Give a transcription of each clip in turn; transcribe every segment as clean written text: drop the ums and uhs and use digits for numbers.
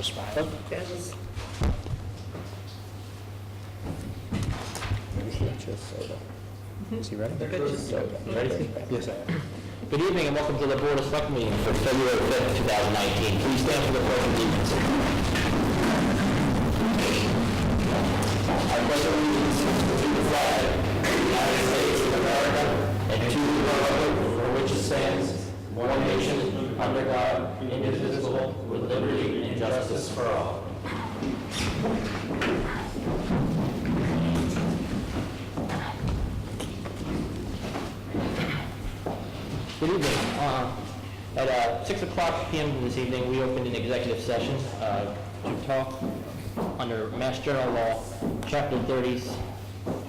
smile. Is he ready? Ready? Yes, I am. Good evening and welcome to the Board of Selectmen meeting for February 5th, 2019. Please stand for the pledge of allegiance. I pledge allegiance to the flag of the United States of America and to the republic for which it stands, one nation, under God, indivisible, with liberty and justice for all. Good evening. At 6 o'clock p.m. this evening, we opened an executive session to talk under Mass General Law, Chapter 30,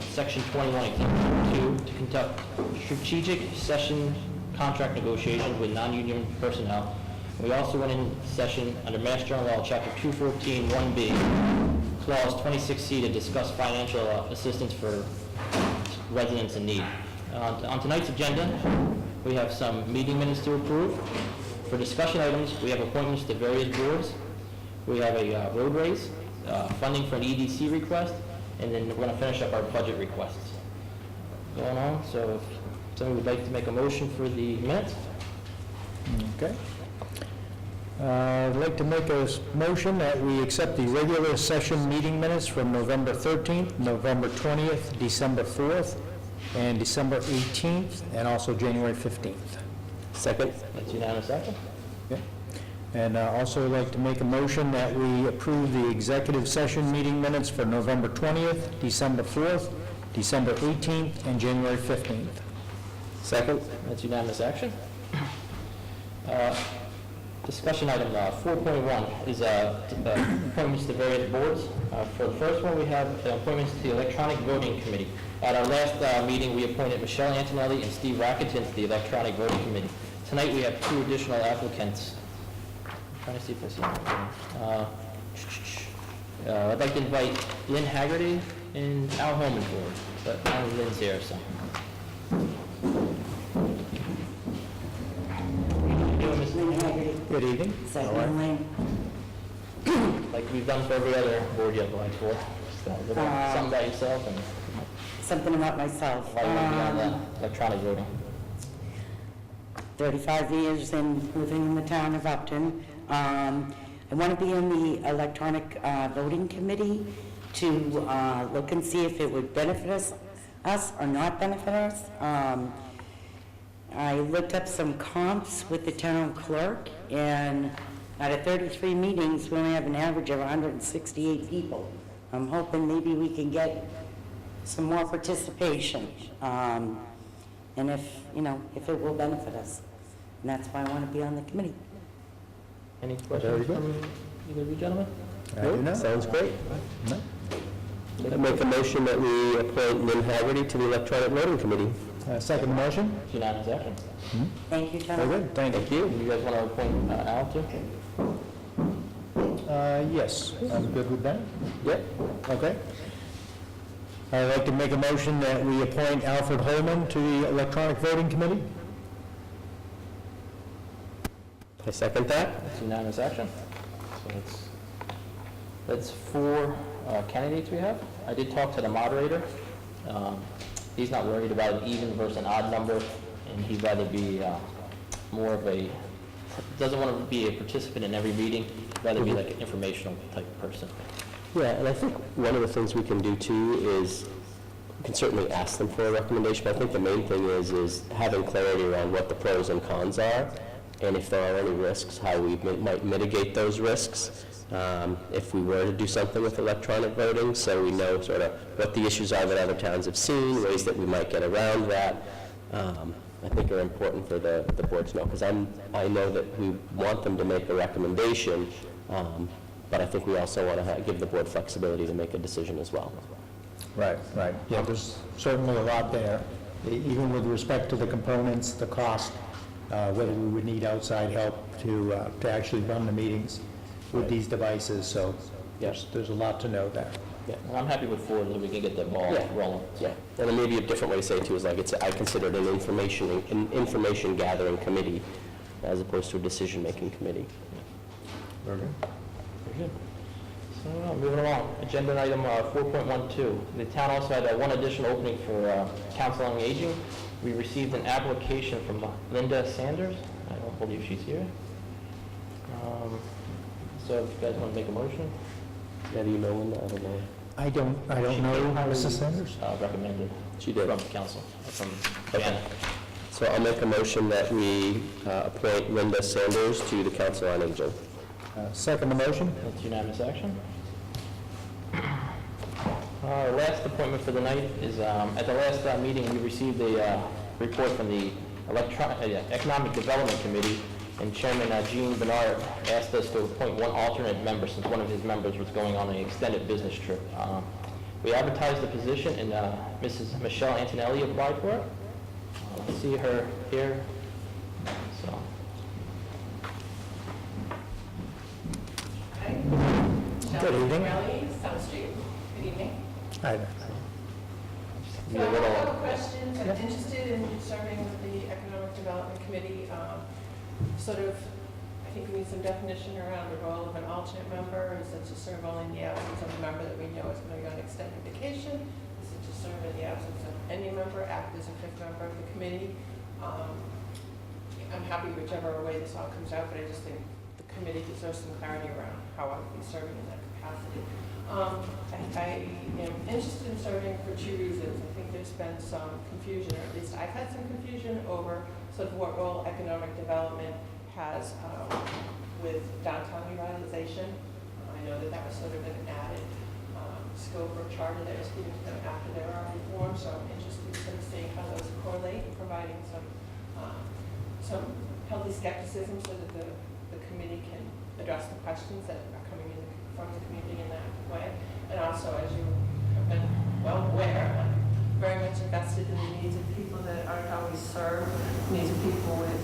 Section 21, to conduct strategic session contract negotiations with non-union personnel. We also went in session under Mass General Law, Chapter 214, 1B, Clause 26C, to discuss financial assistance for residents in need. On tonight's agenda, we have some meeting minutes to approve. For discussion items, we have appointments to various boards. We have a road raise, funding for an EDC request, and then we're going to finish up our budget requests. Going on, so if somebody would like to make a motion for the minutes? Okay. I'd like to make a motion that we accept the regular session meeting minutes from November 13th, November 20th, December 4th, and December 18th, and also January 15th. Second. That's unanimous action. Yeah. And also like to make a motion that we approve the executive session meeting minutes for November 20th, December 4th, December 18th, and January 15th. Second. That's unanimous action. Discussion item 4.1 is appointments to various boards. For the first one, we have appointments to the Electronic Voting Committee. At our last meeting, we appointed Michelle Antonelli and Steve Rackerton to the Electronic Voting Committee. Tonight, we have two additional applicants. I'm trying to see if I see them. I'd like to invite Lynn Haggerty and Al Holman forward, but I don't know if Lynn's here, so. Good evening. Second Lane. Like we've done for every other board you applied for. Just a little something about yourself and Something about myself. why you want to be on the electronic voting. 35 years in living in the town of Upton. I want to be on the electronic voting committee to look and see if it would benefit us or not benefit us. I looked up some comps with the town clerk, and out of 33 meetings, we only have an average of 168 people. I'm hoping maybe we can get some more participation, and if it will benefit us. And that's why I want to be on the committee. Any questions from either of you gentlemen? Sounds great. No. I make a motion that we appoint Lynn Haggerty to the Electronic Voting Committee. Second motion? Unanimous action. Thank you, Very gentlemen. good, thank you. You guys want to appoint Al too? Yes, I'm good with that. Yep. Okay. I'd like to make a motion that we appoint Alfred Holman to the Electronic Voting Committee. I second that. That's unanimous action. So that's four candidates we have. I did talk to the moderator. He's not worried about an even versus an odd number, and he'd rather be more of a, doesn't want to be a participant in every meeting, he'd rather be like an informational type person. Yeah, and I think one of the things we can do too is, we can certainly ask them for a recommendation, but I think the main thing is having clarity around what the pros and cons are, and if there are any risks, how we might mitigate those risks. If we were to do something with electronic voting, so we know sort of what the issues are that other towns have seen, ways that we might get around that, I think are important for the board to know, because I know that we want them to make a recommendation, but I think we also want to give the board flexibility to make a decision as well. Right. Yeah, there's certainly a lot there, even with respect to the components, the cost, whether we would need outside help to actually run the meetings with these devices, so yes, there's a lot to know there. Yeah, well, I'm happy with four, so we can get the ball rolling. Yeah, and then maybe a different way to say it too is like I consider it an information gathering committee as opposed to a decision making committee. Very good. Good. So, moving along, agenda item 4.12. The town also had one additional opening for council on aging. We received an application from Linda Sanders. I don't believe she's here. So if you guys want to make a motion? Yeah, do you know when? I don't know. I don't know, Mrs. Sanders. Recommended. She did. From council, from Okay. Janet. So I'll make a motion that we appoint Linda Sanders to the Council on Aging. Second the motion? That's unanimous action. Our last appointment for the night is, at the last meeting, we received a report from the Economic Development Committee, and Chairman Gene Bernard asked us to appoint one alternate member since one of his members was going on an extended business trip. We advertised the position, and Mrs. Michelle Antonelli applied for it. I see her here. So, Good evening. Rally, South Street. Good evening. Hi. be So a I little... have a question. I'm interested in serving with the Economic Development Committee. Sort of, I think we need some definition around the role of an alternate member. Is it to serve only in the absence of a member that we know is going to go on extended vacation? Is it to serve in the absence of any member, act as a fifth member of the committee? I'm happy whichever way this all comes out, but I just think the committee deserves some clarity around how I would be serving in that capacity. I am interested in serving for two reasons. I think there's been some confusion, or at least I've had some confusion over sort of what role economic development has with downtown revitalization. I know that that was sort of an added scope or charter that was given to them after they were already formed, so I'm interested in sort of seeing how those correlate and providing some healthy skepticism so that the committee can address the questions that are coming in from the community in that way. And also, as you have been well aware, I'm very much invested in the needs of people that aren't always served, needs of people with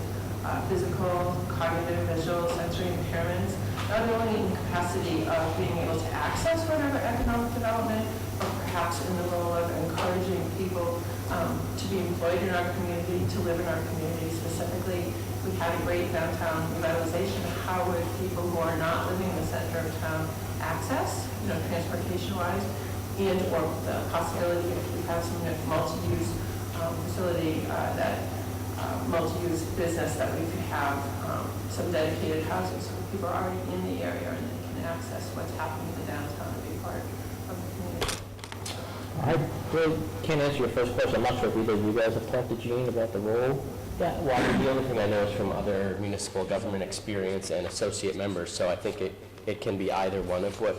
physical, cognitive, visual, sensory impairments, not only in capacity of being able to access whatever economic development, but perhaps in the role of encouraging people to be employed in our community, to live in our community. Specifically, we had a great downtown revitalization. How would people who are not living in the center of town access, transportation-wise, and or the possibility if we have some multi-use facility, multi-use business, that we could have some dedicated housing so that people are already in the area and they can access what's happening in the downtown and be part of the community. I really can't answer your first question. I'm not sure if either of you guys have talked to Gene about the role. Yeah, well, the only thing I know is from other municipal government experience and associate members, so I think it can be either one of what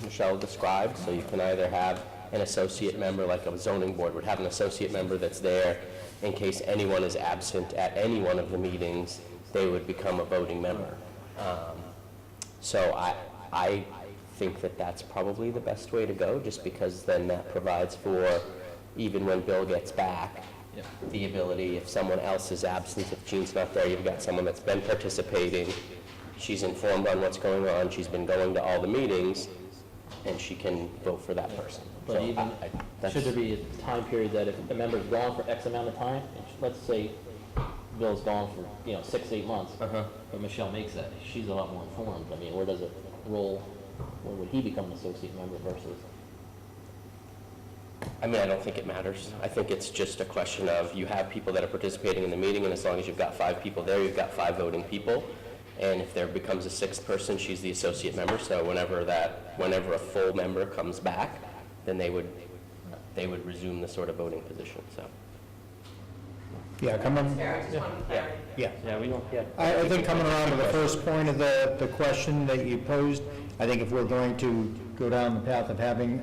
Michelle described. So you can either have an associate member, like a zoning board would have an associate member that's there in case anyone is absent at any one of the meetings, they would become a voting member. So I think that that's probably the best way to go, just because then that provides for, even when Bill gets back, the ability, if someone else is absent, if Jean's not there, you've got someone that's been participating, she's informed on what's going on, she's been going to all the meetings, and she can vote for that person. But So even, should there be a time period that if a member's gone for X amount of time, and let's say Bill's gone for, 6 to 8 months, but Michelle makes that, she's a lot more informed. I mean, where does it roll, where would he become an associate member versus? I mean, I don't think it matters. I think it's just a question of, you have people that are participating in the meeting, and as long as you've got 5 people there, you've got 5 voting people. And if there becomes a 6th person, she's the associate member, so whenever a full member comes back, then they would resume the sort of voting position, so. Yeah, come on. Fair, I just wanted clarity. Yeah. Yeah, we don't, I think coming around to the first point of the question that you posed, I think if we're going to go down the path of having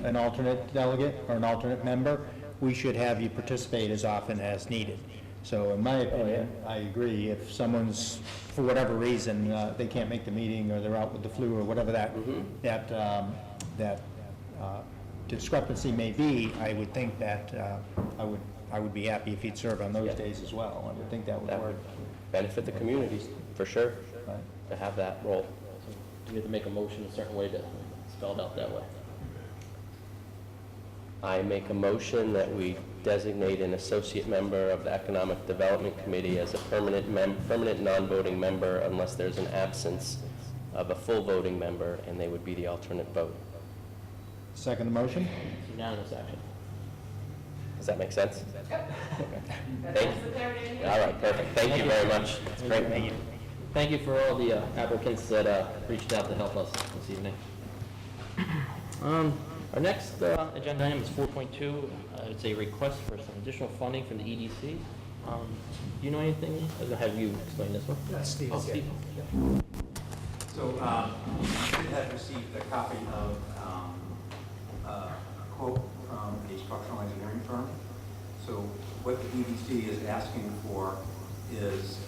an alternate delegate or an alternate member, we should have you participate as often as needed. So in my opinion, I agree, if someone's, for whatever reason, they can't make the meeting, or they're out with the flu, or whatever that discrepancy may be, I would think that I would be happy if he'd serve on those days as well. I would think that would That work. would benefit the communities, for sure, Right. to have that role. do we have to make a motion a certain way to spell it out that way? I make a motion that we designate an associate member of the Economic Development Committee as a permanent non-voting member unless there's an absence of a full voting member, and they would be the alternate vote. Second the motion? It's unanimous action. Does that make sense? Yep. Thank That's the clarity I need. All right, perfect. Thank you very much. That's great. Thank you. Thank you for all the applicants that reached out to help us this evening. Our next agenda item is 4.2. It's a request for some additional funding from the EDC. Do you know anything? I'm going to have you explain this one. Steve. Oh, Steve. So, you should have received a copy of a quote from a structural engineering firm. So what the EDC is asking for is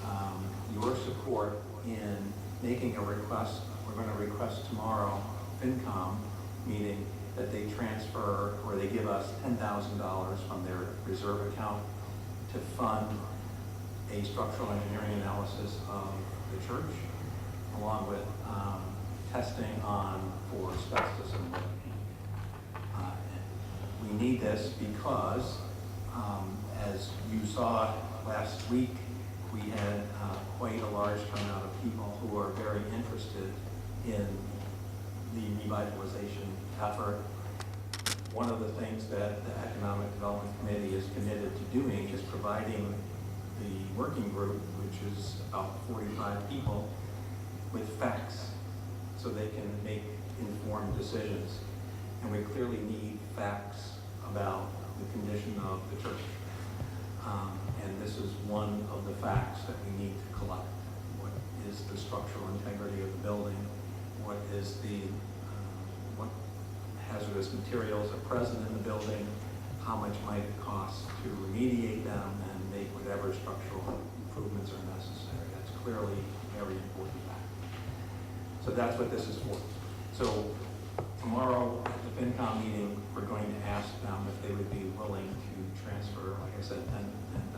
your support in making a request. We're going to request tomorrow, FinCom meeting, that they transfer, or they give us $10,000 from their reserve account to fund a structural engineering analysis of the church, along with testing for asbestos and lead. We need this because, as you saw last week, we had quite a large turnout of people who are very interested in the revitalization effort. One of the things that the Economic Development Committee is committed to doing is providing the working group, which is about 45 people, with facts so they can make informed decisions. And we clearly need facts about the condition of the church. And this is one of the facts that we need to collect. What is the structural integrity of the building? What is what hazardous materials are present in the building? How much might it cost to remediate them and make whatever structural improvements are necessary? That's clearly a very important fact. So that's what this is for. So tomorrow at the FinCom meeting, we're going to ask them if they would be willing to transfer, like I said,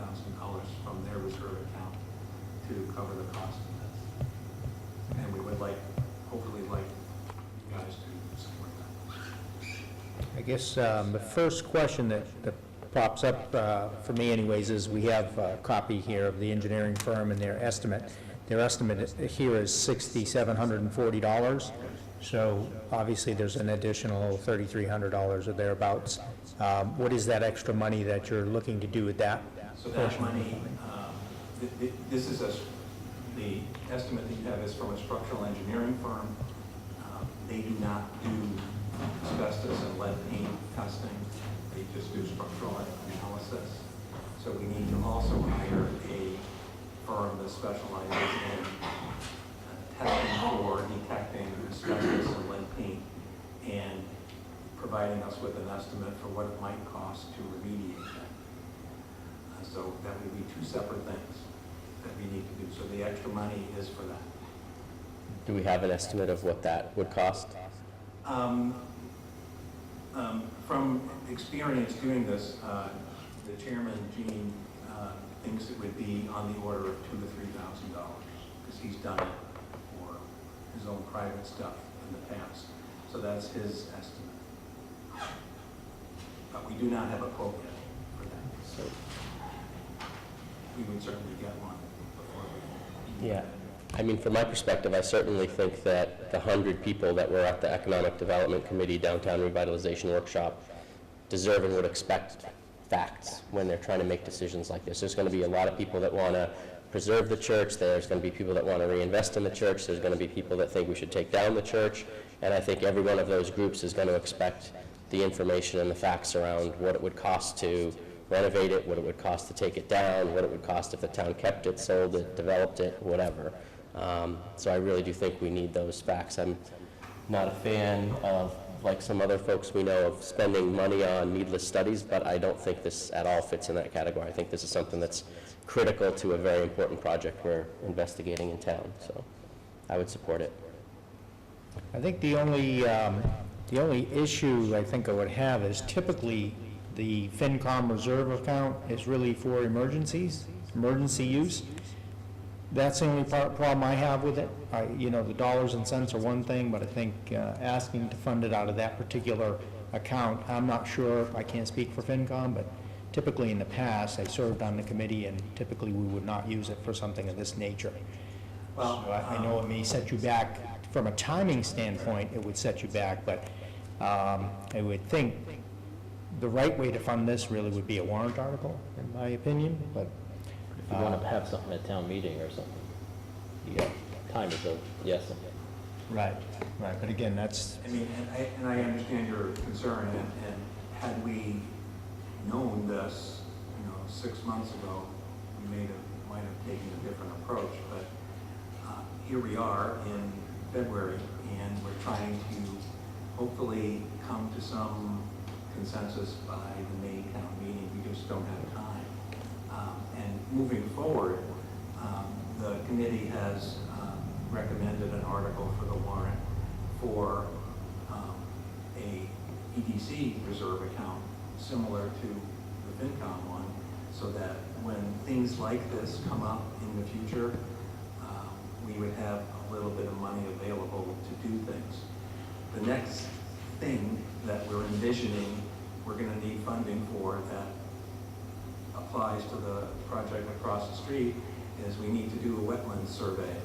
$10,000 from their reserve account to cover the cost of this. And we would hopefully like you guys to support that. I guess the first question that pops up for me anyways is we have a copy here of the engineering firm and their estimate. Their estimate here is $6,740. So obviously there's an additional $3,300 or thereabouts. What is that extra money that you're looking to do with that? So that money, this is the estimate that you have is from a structural engineering firm. They do not do asbestos and lead paint testing. They just do structural analysis. So we need to also hire a firm that specializes in testing for detecting asbestos and lead paint and providing us with an estimate for what it might cost to remediate that. So that would be two separate things that we need to do. So the extra money is for that. Do we have an estimate of what that would cost? From experience doing this, the chairman, Gene, thinks it would be on the order of $2,000 to $3,000 because he's done it for his own private stuff in the past. So that's his estimate. But we do not have a quote yet for that. So we would certainly get one before we... Yeah. I mean, from my perspective, I certainly think that the 100 people that were at the Economic Development Committee Downtown Revitalization Workshop deserve and would expect facts when they're trying to make decisions like this. There's going to be a lot of people that want to preserve the church. There's going to be people that want to reinvest in the church. There's going to be people that think we should take down the church. And I think every one of those groups is going to expect the information and the facts around what it would cost to renovate it, what it would cost to take it down, what it would cost if the town kept it, sold it, developed it, whatever. So I really do think we need those facts. I'm not a fan of, like some other folks we know, of spending money on needless studies, but I don't think this at all fits in that category. I think this is something that's critical to a very important project we're investigating in town, so I would support it. I think the only issue I think I would have is typically the FinCom reserve account is really for emergencies, emergency use. That's the only problem I have with it. The dollars and cents are one thing, but I think asking to fund it out of that particular account, I'm not sure, I can't speak for FinCom, but typically in the past, I served on the committee, and typically we would not use it for something of this nature. Well, So I know it may set you back from a timing standpoint, it would set you back, but I would think the right way to fund this really would be a warrant article, in my opinion, but If you want to have something at town meeting or something, you got time to go, yes. right, but again, that's, I mean, and I understand your concern, and had we known this, 6 months ago, we might have taken a different approach, but here we are in February, and we're trying to hopefully come to some consensus by the May town meeting. We just don't have time. And moving forward, the committee has recommended an article for the warrant for a EDC reserve account similar to the FinCom one, so that when things like this come up in the future, we would have a little bit of money available to do things. The next thing that we're envisioning we're going to need funding for that applies to the project across the street is we need to do a wetlands survey.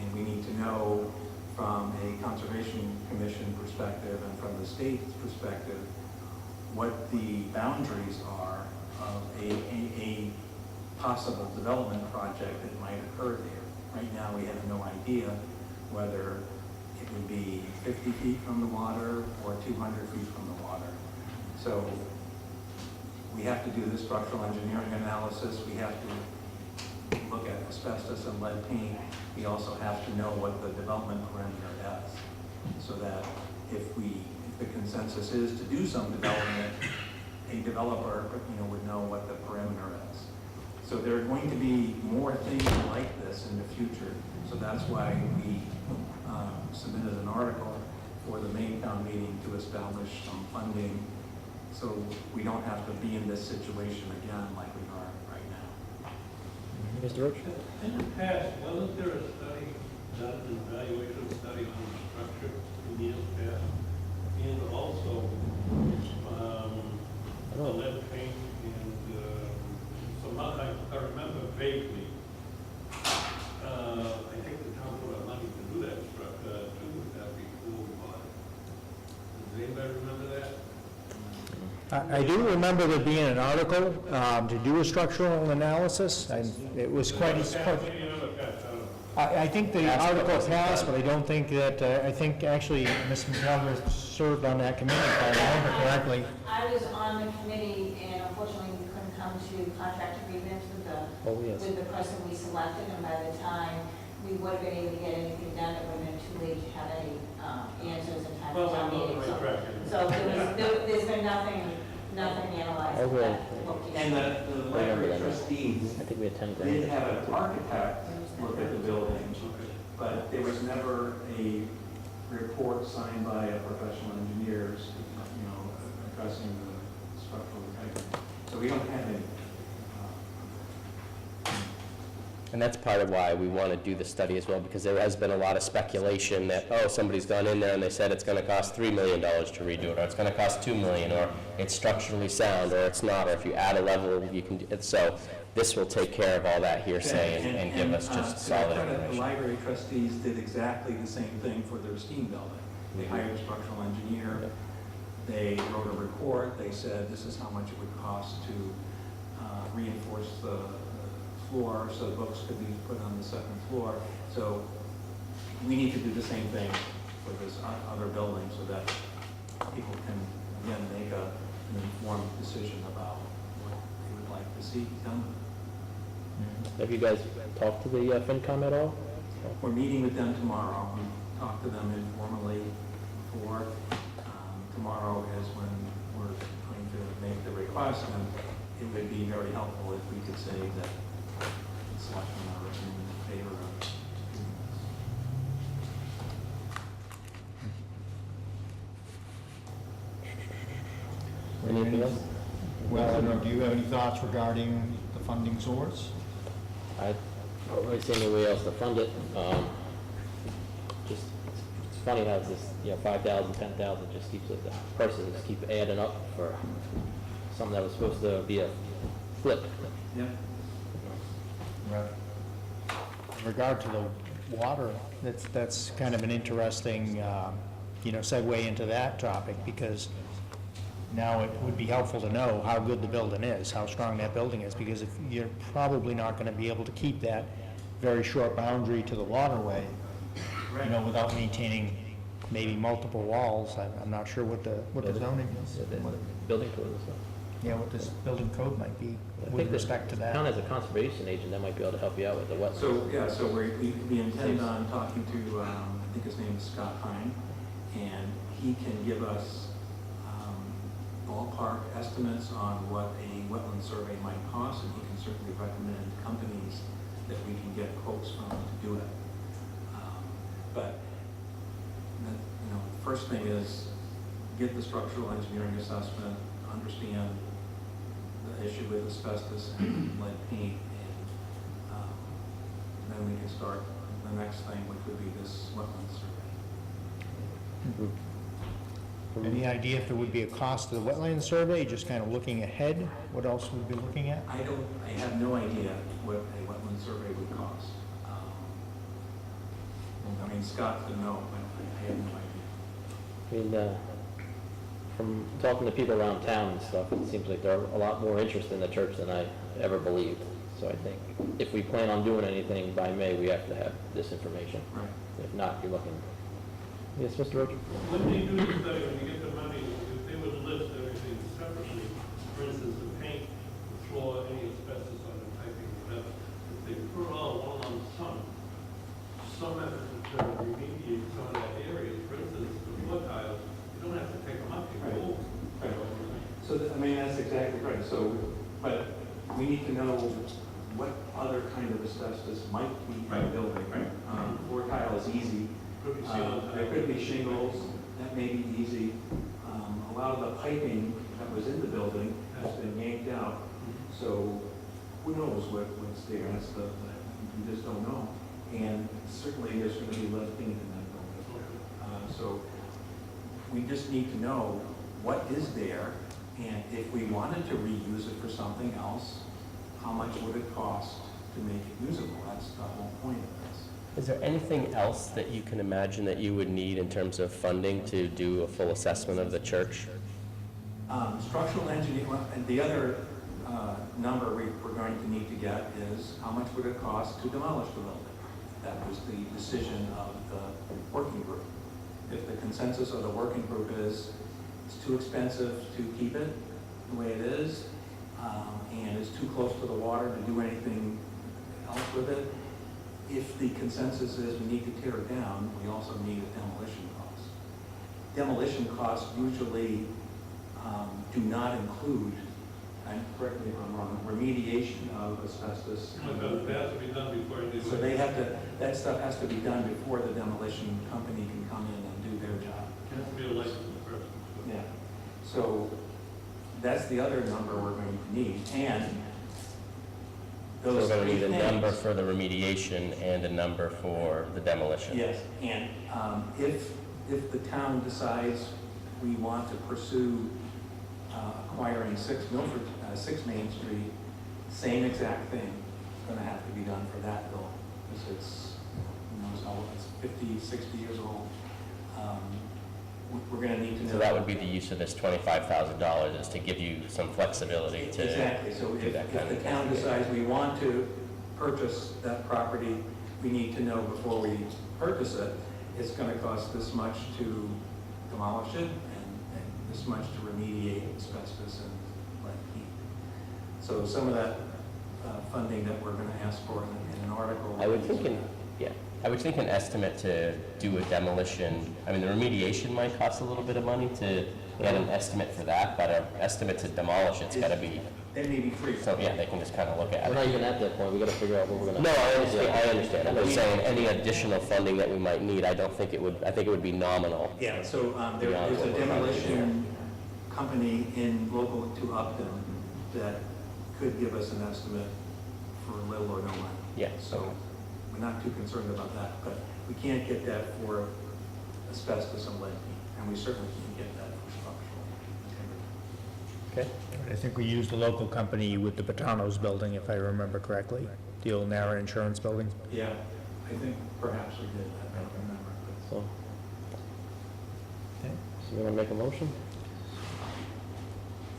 And we need to know from a Conservation Commission perspective and from the state's perspective what the boundaries are of a possible development project that might occur there. Right now, we have no idea whether it would be 50 feet from the water or 200 feet from the water. So we have to do the structural engineering analysis. We have to look at asbestos and lead paint. We also have to know what the development perimeter is, so that if the consensus is to do some development, a developer, would know what the perimeter is. So there are going to be more things like this in the future. So that's why we submitted an article for the May town meeting to establish some funding, so we don't have to be in this situation again like we are right now. Mr. Roach? In the past, wasn't there a study, done an evaluation study on the structure in years past? And also, lead paint and some other, I remember vaguely, I think the town put out money to do that structure, too, would that be cool? Does anybody remember that? I do remember there being an article to do a structural analysis, and it was quite, Maybe another patch, I don't know. I think the article passed, but I don't think that, I think actually Ms. McCallum served on that committee, if I remember correctly. I was on the committee, and unfortunately, we couldn't come to contract agreements with with the person we selected, and by the time we would have been able to get anything done, it would have been too late to have any answers in time for Well, town I'm not meeting. the right track here. So there's been nothing analyzed Oh, really? that book And together. the library trustees I think we had 10 grand. did have an architect look at the building, but there was never a report signed by a professional engineer, addressing the structural integrity. So we don't have any. And that's part of why we want to do the study as well, because there has been a lot of speculation that, somebody's gone in there and they said it's going to cost $3 million to redo it, or it's going to cost $2 million, or it's structurally sound, or it's not, or if you add a level, you can do it. So this will take care of all that hearsay and give us just solid The information. library trustees did exactly the same thing for their steam building. They hired a structural engineer, they wrote a report, they said this is how much it would cost to reinforce the floor so books could be put on the second floor. So we need to do the same thing for this other building so that people can, again, make an informed decision about what they would like to see done. Have you guys talked to the FinCom at all? We're meeting with them tomorrow. We talked to them informally before. Tomorrow is when we're going to make the request, and it would be very helpful if we could say that the selectmen are in favor of Anything else? Well, I don't know, do you have any thoughts regarding the funding source? I don't really see any way else to fund it. Just, it's funny how this, 5,000, 10,000 just keeps, the prices just keep adding up for something that was supposed to be a flip. Yep. Right. In regard to the water, that's kind of an interesting, segue into that topic, because now it would be helpful to know how good the building is, how strong that building is, because if you're probably not gonna be able to keep that very short boundary to the waterway, without maintaining maybe multiple walls. I'm not sure what the zoning is. Building code and stuff. Yeah, what this building code might be I with think the respect to that. town as a conservation agent, that might be able to help you out with the wetlands. So we intend on talking to, I think his name is Scott Hine, and he can give us ballpark estimates on what a wetland survey might cost, and he can certainly recommend companies that we can get quotes from to do it. But, the first thing is get the structural engineering assessment, understand the issue with asbestos and lead paint, and then we can start the next thing, which would be this wetland survey. Any idea if there would be a cost to the wetland survey, just kind of looking ahead? What else would we be looking at? I have no idea what a wetland survey would cost. Scott could know, but I have no idea. From talking to people around town and stuff, it seems like there's a lot more interest in the church than I ever believed. So I think if we plan on doing anything by May, we have to have this information. Right. If not, you're looking. Yes, Mr. Roach? When they do the study, when you get the money, if they would list everything separately, for instance, the paint, the floor, any asbestos on the piping, whatever, if they put it all one lump sum, some effort to remediate some of that area, for instance, the floor tiles, you don't have to take them up, you go over. Right. So, that's exactly right. So, but we need to know what other kind of asbestos might be in the building. Right. Floor tile is easy. Could be ceiling There tile. could be shingles, that may be easy. A lot of the piping that was in the building has been yanked out, so who knows what's there, we just don't know. And certainly there's going to be lead paint in that building. So we just need to know what is there, and if we wanted to reuse it for something else, how much would it cost to make it usable? That's the whole point of this. Is there anything else that you can imagine that you would need in terms of funding to do a full assessment of the church? Structural engineering, and the other number we're going to need to get is how much would it cost to demolish the building? That was the decision of the working group. If the consensus of the working group is it's too expensive to keep it the way it is, and it's too close to the water to do anything else with it, if the consensus is we need to tear it down, we also need a demolition cost. Demolition costs usually do not include, and correct me if I'm wrong, remediation of asbestos. But that has to be done before you do it. So they have to, that stuff has to be done before the demolition company can come in and do their job. It has to be a licensed person. Yeah. So that's the other number we're going to need, and So those we're going to three need a number things. for the remediation and a number for the demolition. Yes, and if the town decides we want to pursue acquiring 6 Main Street, same exact thing is going to have to be done for that building, because it's, it's 50, 60 years old. We're going to need to know. So that would be the use of this $25,000 is to give you some flexibility to Exactly, so do if that kind the of town thing. decides we want to purchase that property, we need to know before we purchase it, it's gonna cost this much to demolish it, and this much to remediate asbestos and lead paint. So some of that funding that we're gonna ask for in an article. I would think an estimate to do a demolition, I mean, the remediation might cost a little bit of money to get an estimate for that, but an estimate to demolish it's gotta be, They may be free. so yeah, they can just kind of look at We're not it. even at that point, we gotta figure out what we're gonna. No, I understand. I'm just saying, any additional funding that we might need, I think it would be nominal. Yeah, so there's a demolition company local to Upton that could give us an estimate for little or no money. Yeah. So we're not too concerned about that, but we can't get that for asbestos and lead paint, and we certainly can't get that for structural integrity. Okay. I think we used a local company with the Patano's building, if I remember correctly, the old Nara Insurance Building. Yeah, I think perhaps we did, I don't remember. but- So, Okay. so you want to make a motion?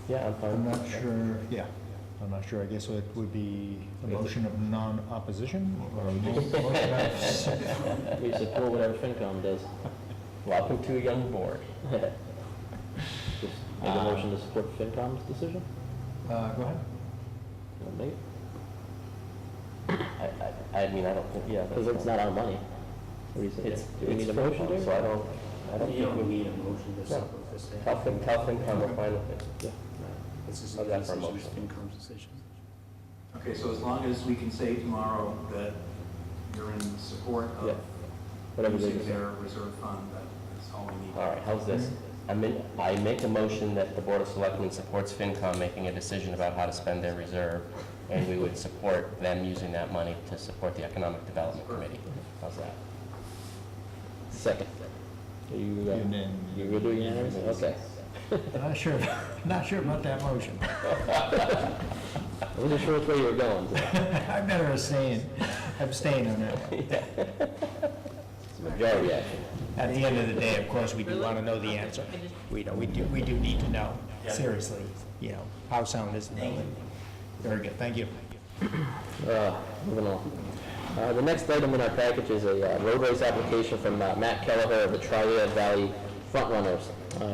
Yeah, I'm fine. I'm not sure, yeah, I'm not sure, I guess it would be a motion of non-opposition, or a motion of... We support whatever FinCom does. Welcome to a young board. Just make a motion to support FinCom's decision? Go ahead. You wanna make it? I mean, I don't think, yeah, because it's not our money. What do you say? Do we need a motion to? So I don't think we need a motion to support this. Tell FinCom we're fine with it. Yeah. How's that for a motion? Okay, so as long as we can say tomorrow that you're in support Yeah. of Whatever they using decide. their reserve fund, that's all we need. All right, how's this? I make a motion that the Board of Selectmen supports FinCom making a decision about how to spend their reserve, and we would support them using that money to support the Economic Development Committee. How's that? Second. You, Unanimous. you will do unanimous? Okay. Not sure about that motion. I wasn't sure which way you were going. I better abstain on that one. It's a majority action. At the end of the day, of course, we do want to know the answer. We do need to know, seriously, how sound is the building? Very good, thank you. Moving on. The next item in our package is a road race application from Matt Kelleher of the Triad Valley Frontrunners.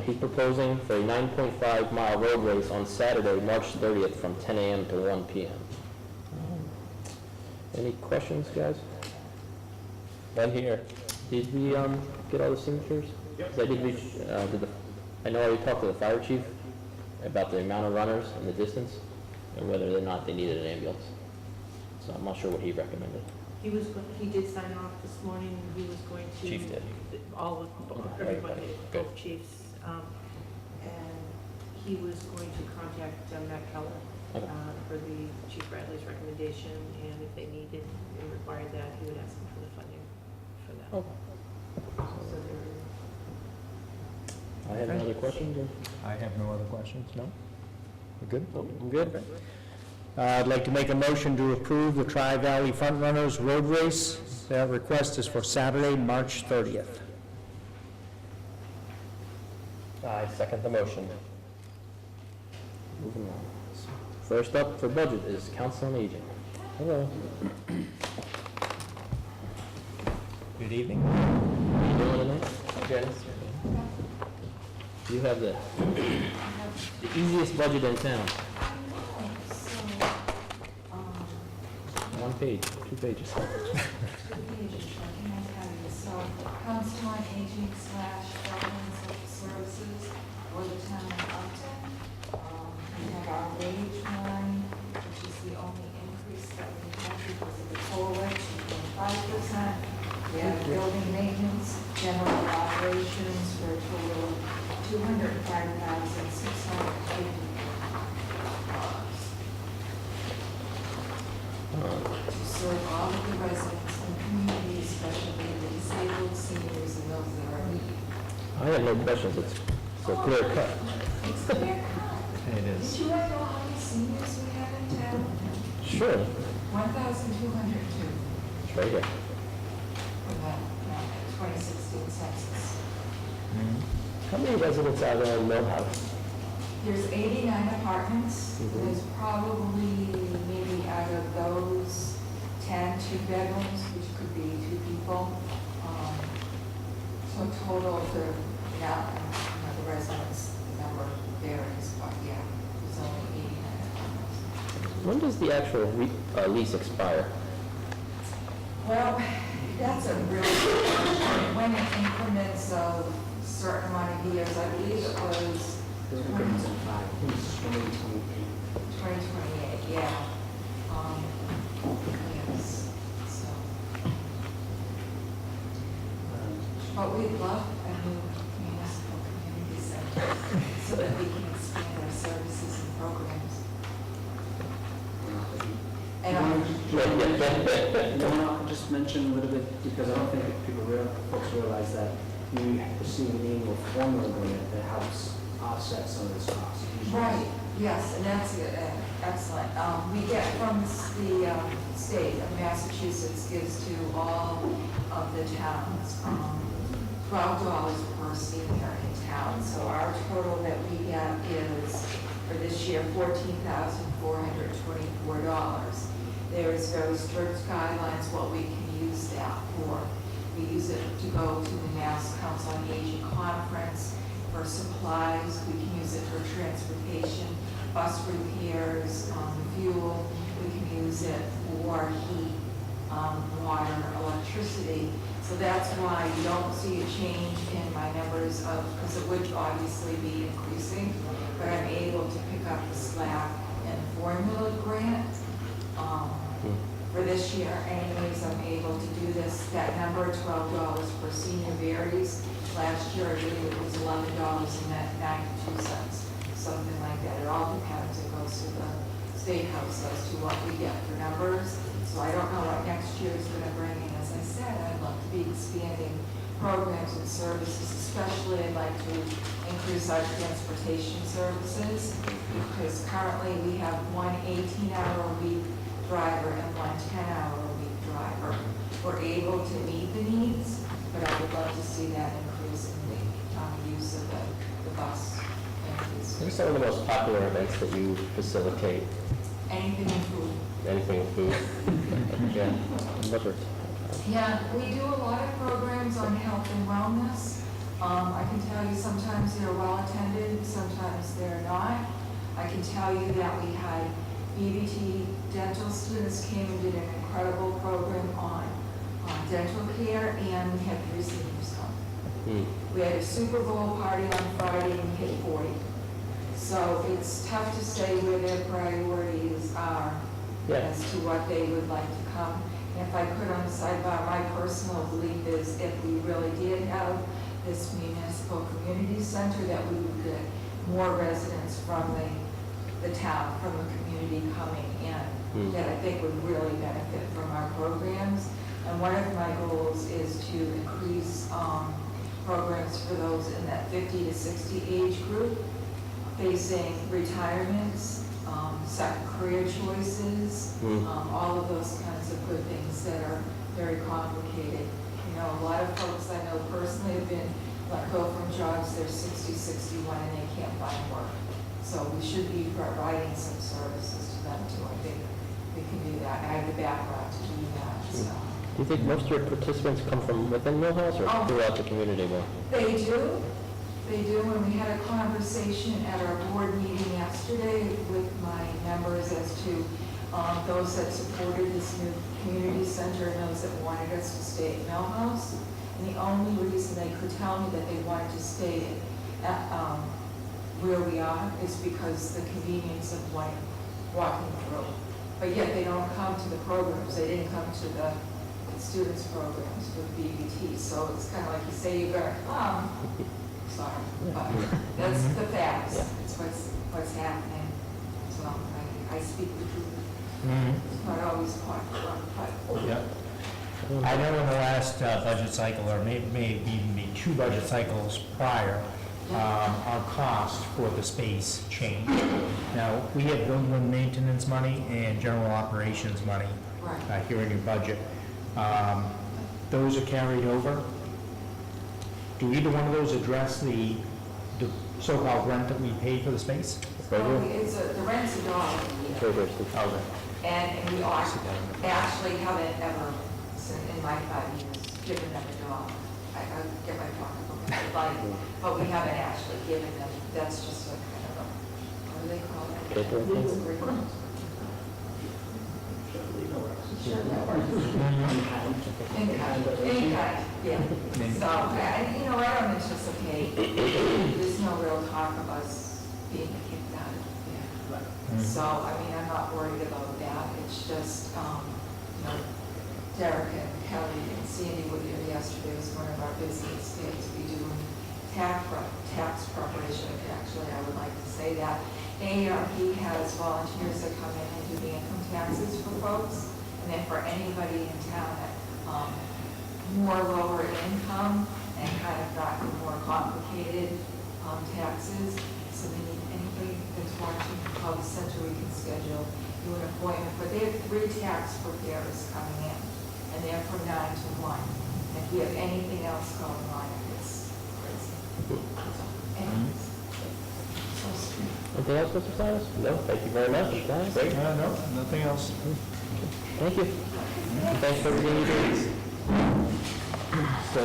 He's proposing for a 9.5-mile road race on Saturday, March 30th, from 10 a.m. to 1 p.m. Any questions, guys? None here. Did we get all the signatures? Yep. I know I talked to the fire chief about the amount of runners and the distance, and whether or not they needed an ambulance. So I'm not sure what he recommended. He did sign off this morning, he was going to. Chief did. All of, everybody, Good. both chiefs, and he was going to contact Matt Keller Okay. for the Chief Bradley's recommendation, and if they needed and required that, he would ask them for the funding for that. Okay. So they're, I have no other questions. I have no other questions, no? We're good? I'm good. I'd like to make a motion to approve the Tri-Valley Frontrunners Road Race. That request is for Saturday, March 30th. I second the motion. Moving on. First up for budget is Council on Aging. Hello. Good evening. How you doing tonight? Janice? You have the easiest budget in town. One page, 2 pages. So, Council on Aging / Government Services for the town of Upton. We have our wage line, which is the only increase that we have because of the COLA, 2.5%. We have building maintenance, general operations for a total of $205,680. To serve all of the residents in the community, especially the disabled, seniors, and those that are in need. I have no questions, it's so clear cut. It's clear cut. It is. Did you know how many seniors we have in town? Sure, 1,202 it's right here. for the 2016 census. How many residents are there in Millhouse? There's 89 apartments. Mhm. There's probably maybe out of those 10 2-bedrooms, which could be 2 people. So total of the residents, the number varies, but yeah, there's only 89 apartments. When does the actual lease expire? Well, that's a really good question. When in increments of a certain amount of years, I believe it was 2028, yeah. Yes, so. But we'd love a new municipal community center so that we can expand our services and programs. And I'll just mention a little bit, because I don't think that folks realize that we receive an annual formula agreement that helps offset some of this cost. Usually Right, yes, and that's excellent. We get from the state of Massachusetts gives to all of the towns $12 per senior in town. So our total that we get is, for this year, $14,424. There's very strict guidelines what we can use that for. We use it to go to the Mass Council on Aging Conference for supplies. We can use it for transportation, bus repairs, fuel. We can use it for heat, water, electricity. So that's why you don't see a change in my numbers of, because it would obviously be increasing, but I'm able to pick up the slack and formula grant. For this year, anyways, I'm able to do this. That number, $12 per senior, varies. Last year, I believe it was $11.92, something like that. It all depends. It goes to the State House as to what we get for numbers. So I don't know what next year is going to bring in. As I said, I'd love to be expanding programs and services, especially I'd like to increase our transportation services, because currently we have one 18-hour-a-week driver and one 10-hour-a-week driver. We're able to meet the needs, but I would love to see that increase in the use of the bus. What are some of the most popular events that you facilitate? Anything in food. Anything with food? Yeah, love it. Yeah, we do a lot of programs on health and wellness. I can tell you sometimes they're well attended, sometimes they're not. I can tell you that we had BBT dental students came and did an incredible program on dental care, and we had 3 seniors come. We had a Super Bowl party on Friday and we hit 40. So it's tough to say where their priorities are as to what they would like to come. And if I could on the sidebar, my personal belief is if we really did have this municipal community center, that we would get more residents from the town, from the community coming in, that I think would really benefit from our programs. And one of my goals is to increase programs for those in that 50 to 60 age group, facing retirements, second career choices, all of those kinds of good things that are very complicated. You know, a lot of folks I know personally have been let go from jobs, they're 60, 61, and they can't find work. So we should be providing some services to them too. I think we can do that. I have the background to do that, so. Do you think most of your participants come from within Millhouse or throughout the community? They do. They do, and we had a conversation at our board meeting yesterday with my members as to those that supported this new community center and those that wanted us to stay at Millhouse. And the only reason they could tell me that they wanted to stay at where we are is because the convenience of walking through. But yet they don't come to the programs. They didn't come to the students programs with BBT. So it's kind of like you say you're going to come. Sorry, but that's the facts. It's what's happening. So I speak the truth. It's not always popular, but. Yeah. I know in the last budget cycle, or maybe even be 2 budget cycles prior, our cost for the space changed. Now, we have building and maintenance money and general operations money here in your budget. Those are carried over. Do either one of those address the so-called rent that we pay for the space? Well, the rent's $1 a year. And we actually haven't ever, in my 5 years, given them $1. I get my pocketbook, but we haven't actually given them. That's just a kind of a, what do they call it? In-kind, yeah. So, I don't anticipate, there's no real talk of us being kicked out of there. So, I'm not worried about that. It's just, Derek and Kelly and Sandy were there yesterday. It was one of our busiest days. We do tax preparation. Actually, I would like to say that. AARP has volunteers that come in and do the income taxes for folks. And then for anybody in town that more lower income and kind of gotten more complicated taxes. So they need anybody that's watching call the center, we can schedule you an appointment. But they have 3 tax preparers coming in, and they're from 9 to 1. And if you have anything else going on, it's crazy. Anyways. Anything else, Mr. Silas? No, thank you very much. Great. No, nothing else. Thank you. Thanks for everything you do. So,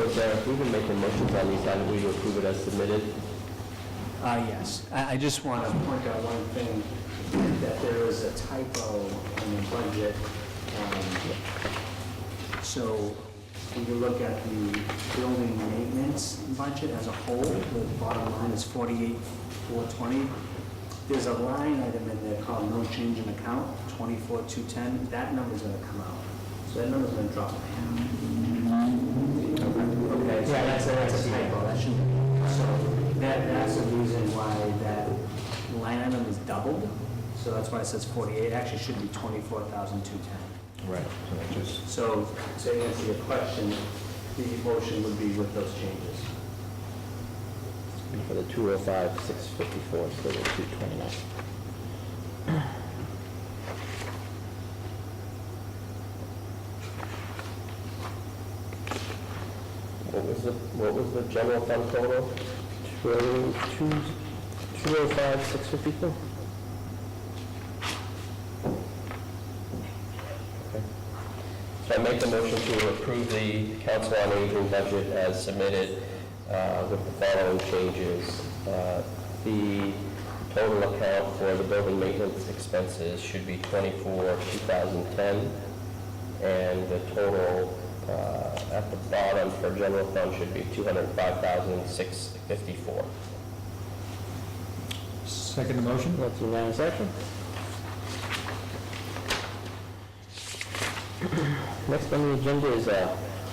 we've been making motions on these, haven't we, to approve it as submitted? Yes. I just want to point out one thing, that there is a typo in the budget. So when you look at the building maintenance budget as a whole, the bottom line is 48,420. There's a line item in there called no change in account, 24,210. That number's going to come out. So that number's going to drop by half. Okay, so that's a typo. That shouldn't be. So that's the reason why that line item is doubled. So that's why it says 48. It actually should be 24,210. Right, so that just, So to answer your question, the motion would be with those changes. For the 205, 654, so the 229. What was the general fund total? 205, 654? Okay. So I make the motion to approve the Council on Aging budget as submitted with the following changes. The total account for the building maintenance expenses should be 24,2010, and the total at the bottom for general fund should be 205,654. Second the motion? That's unanimous action. Next on the agenda is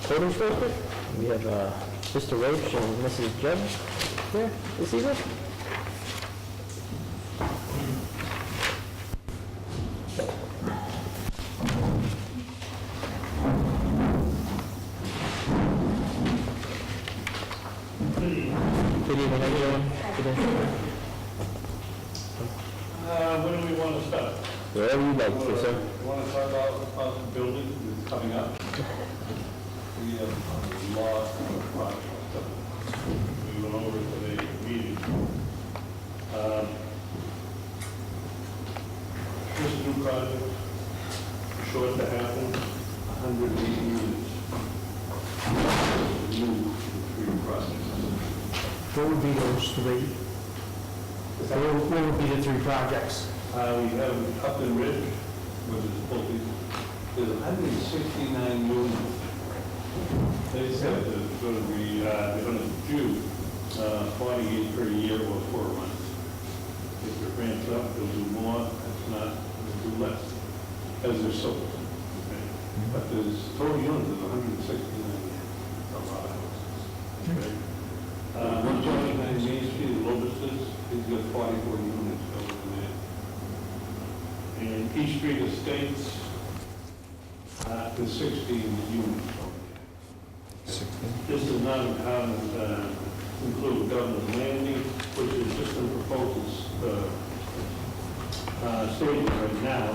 code enforcement. We have Mr. Roach and Mrs. Judd here this evening. Good evening, everyone. Good evening. When do we want to start? Wherever you'd like to, sir. You want to talk about the building that's coming up? We have a lot of projects. We went over today at the meeting. This new project, short to happen, 180 units. New 3 projects. What would be those 3? What would be the 3 projects? We have Upton Ridge, which is supposed to be, there's 169 units. They said that it's going to be, they're going to do 48 per year or 4 months. If it ramps up, they'll do more. If not, they'll do less, as they're sold. Okay? But there's total units of 169. A lot of houses. Okay? 129 Main Street, Lotus's, he's got 44 units over there. And East Street Estates, there's 16 units over there. 16. This does not include Governor's Landing, which is just in proposal stage right now.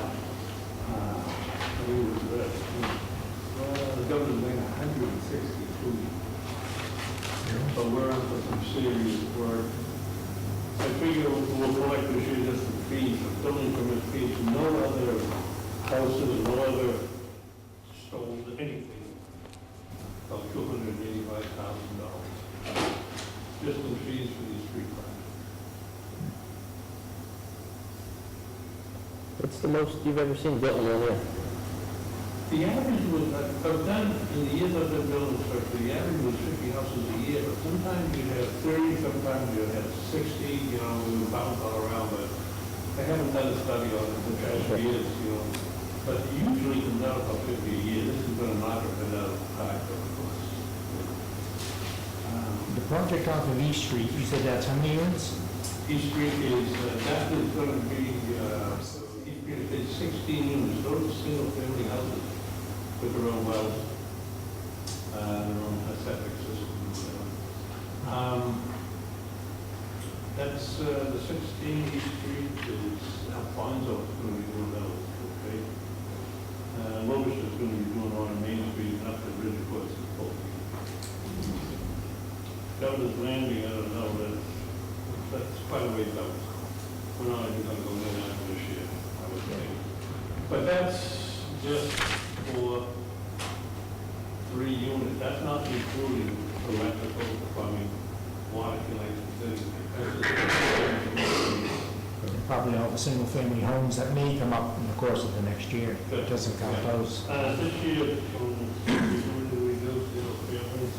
The Governor's Landing, 162. But we're on for some serious work. I figure we'll collect this year just the fees, the building permit fees, no other houses, no other sold, anything, about $285,000. Just in fees for these 3 projects. What's the most you've ever seen built in one year? The average was, I've done, in the years I've been building structure, the average was 50 houses a year, but sometimes you have 30, sometimes you have 60, you know, we bounce all around, but I haven't done a study on it in the past few years, you know. But usually comes out about 50 a year. This is going to knock it out of the park, of course. The project off of East Street, you said that's how many units? East Street is, that is going to be, East Street is 16 units, those are single-family houses with their own wells, their own septic system, whatever. That's the 16 East Street is Alfonso is going to be doing those, okay? Lotus is going to be doing on Main Street and up to Ridgeport. Governor's Landing, I don't know, that's quite a ways out. We're not even going to go in after this year, I would think. But that's just for 3 units. That's not including electrical, plumbing, water connections, Probably all the single-family homes that may come up in the course of the next year. It doesn't count those. This year, we reduced single families.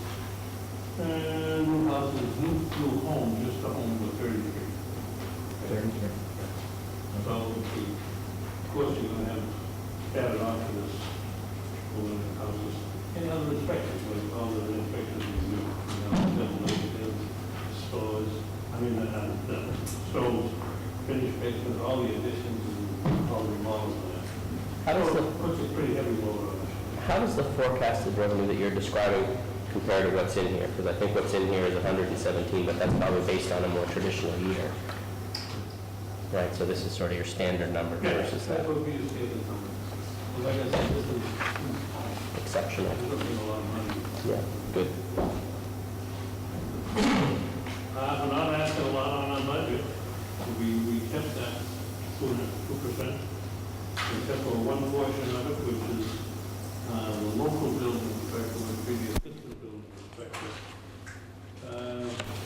New houses, new home, just a home with 33. 33. So, of course, you're gonna have added on to this, building houses. Any other inspections, like all the inspections we do, demolition, stores, stoves, finished basements, all the additions and all the remodels. How does the, Puts a pretty heavy load on it. how does the forecasted revenue that you're describing compare to what's in here? Because I think what's in here is 117, but that's probably based on a more traditional year. Right, so this is sort of your standard number versus that That would be a standard number. Like I said, this is, exceptional. we're looking at a lot of money. Yeah, good. We're not asking a lot on our budget. We kept that 2%, except for one portion of it, which is the local building inspector, the previous assistant building inspector.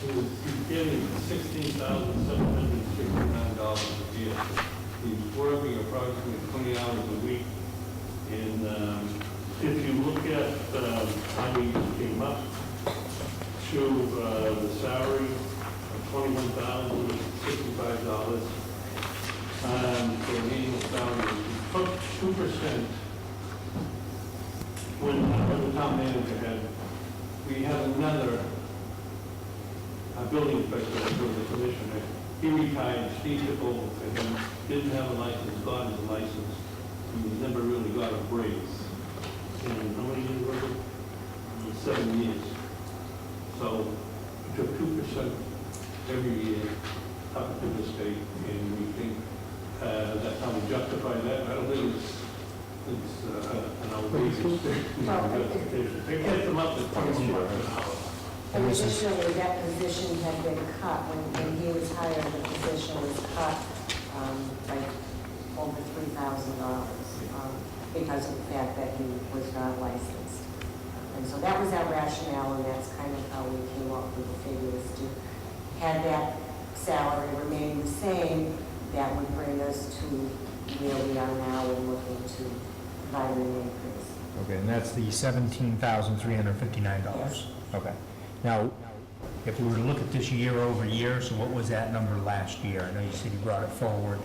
He's getting $16,769 a year. He's working approximately 20 hours a week. And if you look at how he came up to the salary of $21,065 for an annual salary, he took 2%. When the town manager had, we had another building inspector that was the commissioner. He retired, Steve took over for him, didn't have a license, got his license, and he never really got a raise. And how many years was it? 7 years. So we took 2% every year up to the state, and we think that's how we justify that. I don't think it's an outrageous justification. They kept them up to $21 an hour. And additionally, that position had been cut, when he was hired, the position was cut by over $3,000 because of the fact that he was not licensed. And so that was our rationale, and that's kind of how we came up with the figures to, had that salary remain the same, that would bring us to where we are now and looking to provide an increase. Okay, and that's the $17,359? Yes. Okay. Now, if we were to look at this year over year, so what was that number last year? I know you said you brought it forward,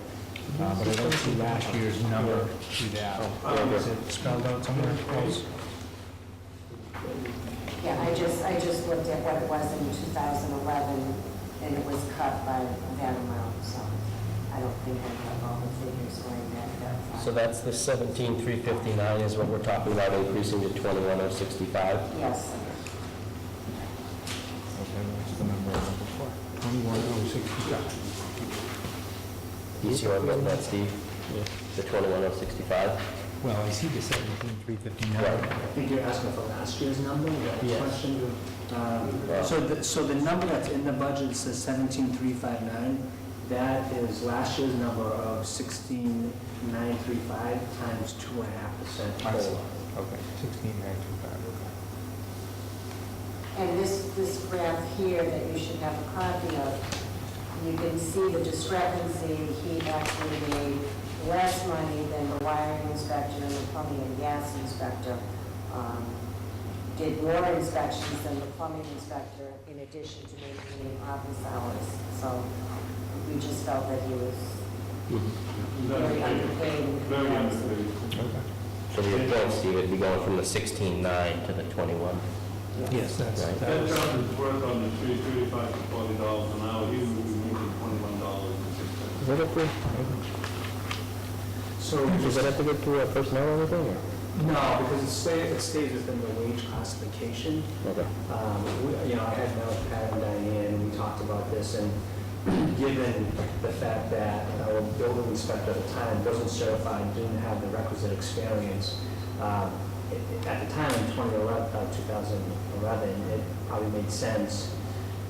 but I don't see last year's number to that. Is it spelled out somewhere close? Yeah, I just looked at what it was in 2011, and it was cut by that amount, so I don't think I have all the figures going back that far. So that's the 17,359 is what we're talking about increasing to 21,065? Yes. Okay, what's the number I'm looking for? 21,065. You see where I'm getting that, Steve? The 21,065? Well, I see the 17,359. Right. I think you're asking for last year's number, that Yes. question? Well- So the number that's in the budget says 17,359. That is last year's number of 16,935 times 2.5% I see. COLA. Okay, 16,925, okay. And this graph here that you should have a copy of, you can see the discrepancy. He actually made less money than the wiring inspector and the plumbing and gas inspector. Did more inspections than the plumbing inspector in addition to maintaining office hours. So we just felt that he was very underpaid. Very underpaid. Okay. So to your point, Steve, it'd be going from the 16,900 to the 21. Yes, that's, Right. That job is worth on the street $35 to $40 an hour. He would be making $21.06. Is that up for, So does that have to go to personnel or anything? or? no, because it stays within the wage classification. Okay. I had met with Pat and Diane, and we talked about this, and given the fact that our building inspector at the time wasn't certified, didn't have the requisite experience, at the time, 2011, it probably made sense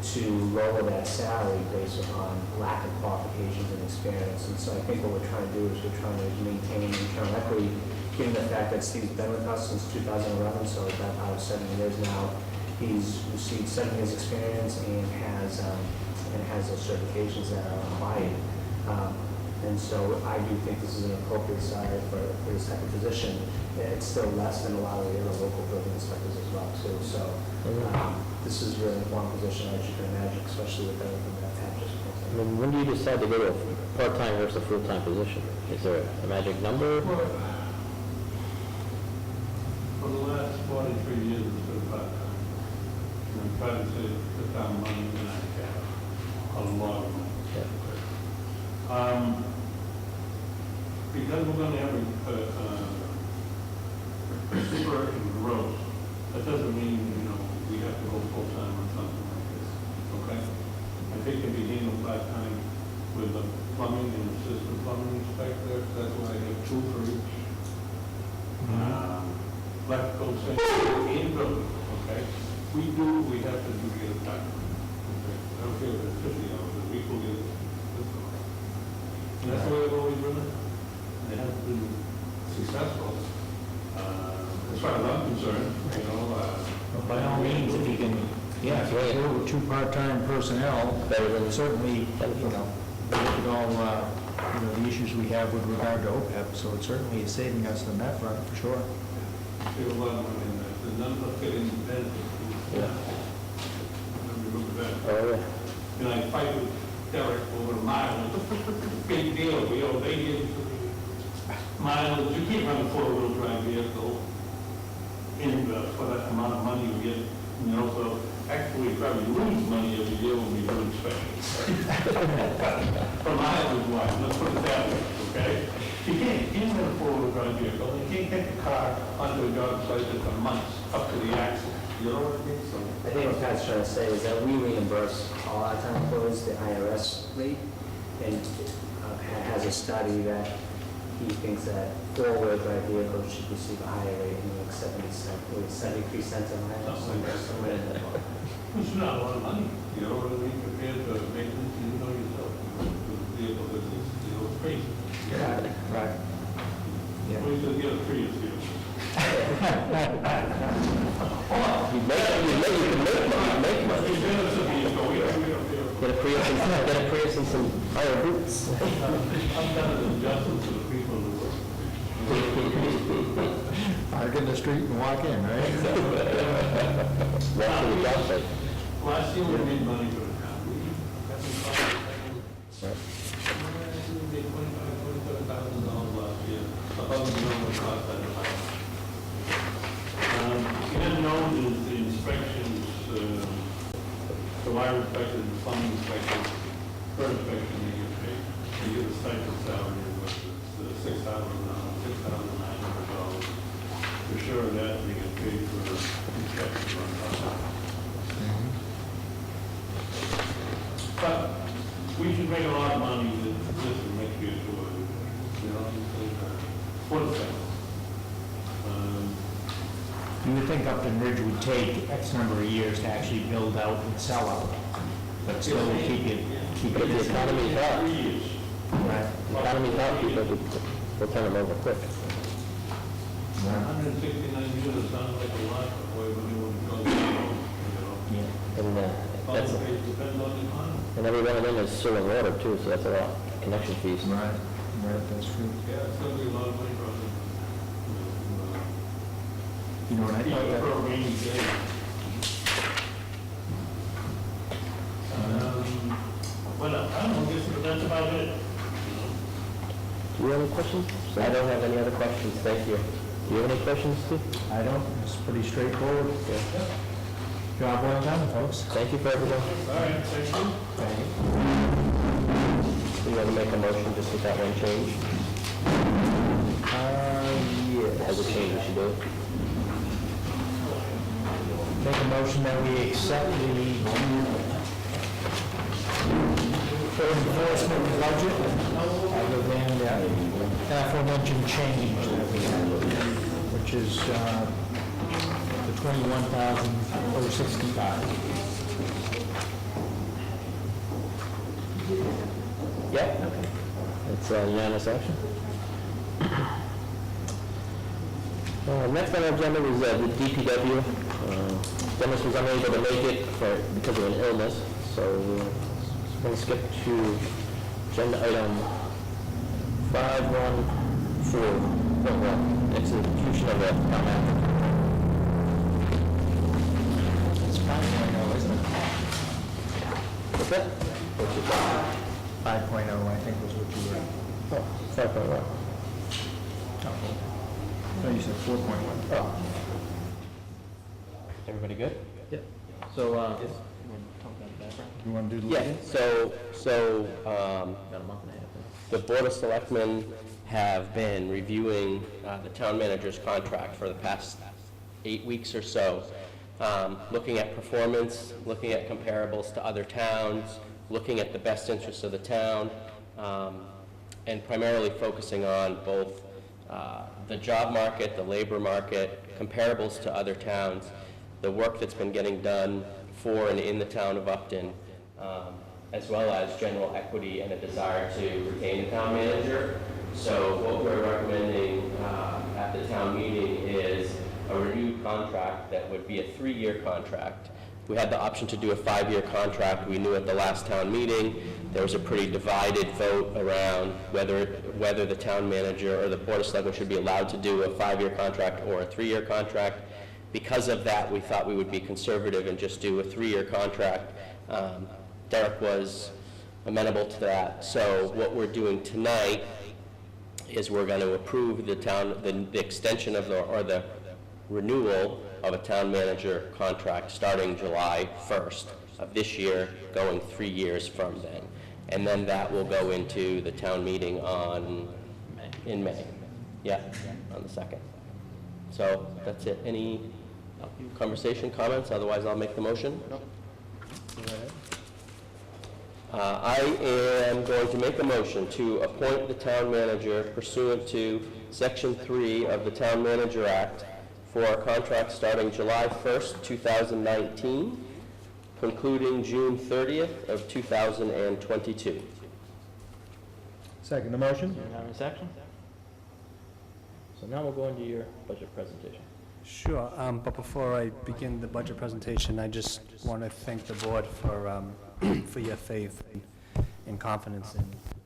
to lower that salary based upon lack of qualifications and experience. And so I think what we're trying to do is we're trying to maintain internal equity, given the fact that Steve's been with us since 2011, so about 7 years now. He's received 7 years' experience and has those certifications that are required. And so I do think this is an appropriate salary for this type of position. It's still less than a lot of the other local building inspectors as well, too. So this is really one position, as you can imagine, especially with everything that Pat just I mentioned. mean, when do you decide to go to a part-time versus a full-time position? Is there a magic number? For the last 43 years, it's been part-time. I'm trying to save the town money and I have a lot of money. Because we're going to have a super and gross, that doesn't mean, we have to go full-time on something like this, okay? I think it can be handled part-time with a plumbing and assistant plumbing inspector, that's why I have 2 for each. Electrical, safety, and building, okay? We have to do it time. Okay? I don't care if it's 50 hours a week, we'll get it. And that's the way I've always run it. They have been successful. As far as I'm concerned, By all means, if you can, if you go with 2 part-time personnel, better than certainly, look at all, the issues we have with regard to OPEB, so it certainly is saving us on that front, for sure. save a lot of money in that. The number of getting benefits. Yeah. Remember that? Oh, yeah. And I fight with Derek over mileage. Big deal, they give mileage, you can't run a 4-wheel drive vehicle for that amount of money you get, so actually probably lose money every year when we do inspections. For mileage wise, let's put it that way, okay? You can't run a 4-wheel drive vehicle, you can't take a car onto a job site that's a month up to the axle. You know what I mean? So I think what Pat's trying to say is that we reimburse all our town employees the IRS rate, and has a study that he thinks that 4-wheel drive vehicles should receive a higher rate, like 73 cents a mile, somewhere in that ballpark. it's not a lot of money, you know what I mean, compared to maintenance, yourself, the vehicle business, it's crazy. Right. Yeah. We used to get a Prius vehicle. You can make money. We built a vehicle, we don't Get a Prius and some higher boots. I'm kind of adjusting to the people who work. Park in the street and walk in, right? Walk to the job site. Last year we made money for the town. We made $27,000 last year, above and beyond what cost that house. You didn't know the inspections, the wire inspection, the plumbing inspection, per inspection they get paid. You get a stipend salary, but it's $6,900. For sure of that, they get paid for inspections on top. But we should make a lot of money with this and make it to a, for the family. You would think Upton Ridge would take X number of years to actually build out and sell out, but still keep it. But if the economy's up, 3 years. Right. the economy's up, people will turn them over quick. 169 units sounds like a lot, but boy, when you want to go, Yeah. And Depends on the economy. and every one of them is sewer and water too, so that's a lot, connection fees. Right, that's true. Yeah, it's going to be a lot of money for them. You know, and I thought For a that, rainy day. Well, I don't know, I guess that's about it. Do you have any questions? I don't have any other questions, thank you. Do you have any questions, Steve? I don't, it's pretty straightforward. Job well done, folks. Thank you for everything. All right, thank you. You want to make a motion just with that one change? Yeah. Has a change, you should do it. Make a motion that we accept the enforcement budget, other than that aforementioned change that we have, which is the $21,065. Yeah, it's unanimous action. Next on our agenda is the DPW. Dennis was unable to make it because of an illness, so we're going to skip to agenda item 514.1, execution of the town manager. It's 5.0, isn't it? What's that? 5.0, I think was what you were. Oh, 5.1. No, you said 4.1. Oh. Everybody good? Yep. So, You want to do the Yeah, lead-in? about a month and a half. The Board of Selectmen have been reviewing the town manager's contract for the past 8 weeks or so, looking at performance, looking at comparables to other towns, looking at the best interests of the town, and primarily focusing on both the job market, the labor market, comparables to other towns, the work that's been getting done for and in the town of Upton, as well as general equity and a desire to retain the town manager. So what we're recommending at the town meeting is a renewed contract that would be a 3-year contract. We had the option to do a 5-year contract. We knew at the last town meeting there was a pretty divided vote around whether the town manager or the Board of Selectmen should be allowed to do a 5-year contract or a 3-year contract. Because of that, we thought we would be conservative and just do a 3-year contract. Derek was amenable to that. So what we're doing tonight is we're going to approve the extension of the renewal of a town manager contract starting July 1st of this year, going 3 years from then. And then that will go into the town meeting in May. Yeah, on the 2nd. So that's it. Any conversation, comments? Otherwise, I'll make the motion. I am going to make a motion to appoint the town manager pursuant to Section 3 of the Town Manager Act for a contract starting July 1st, 2019, concluding June 30th of 2022. Second the motion? Unanimous action? So now we'll go into your budget presentation. Sure, but before I begin the budget presentation, I just want to thank the board for for your faith and confidence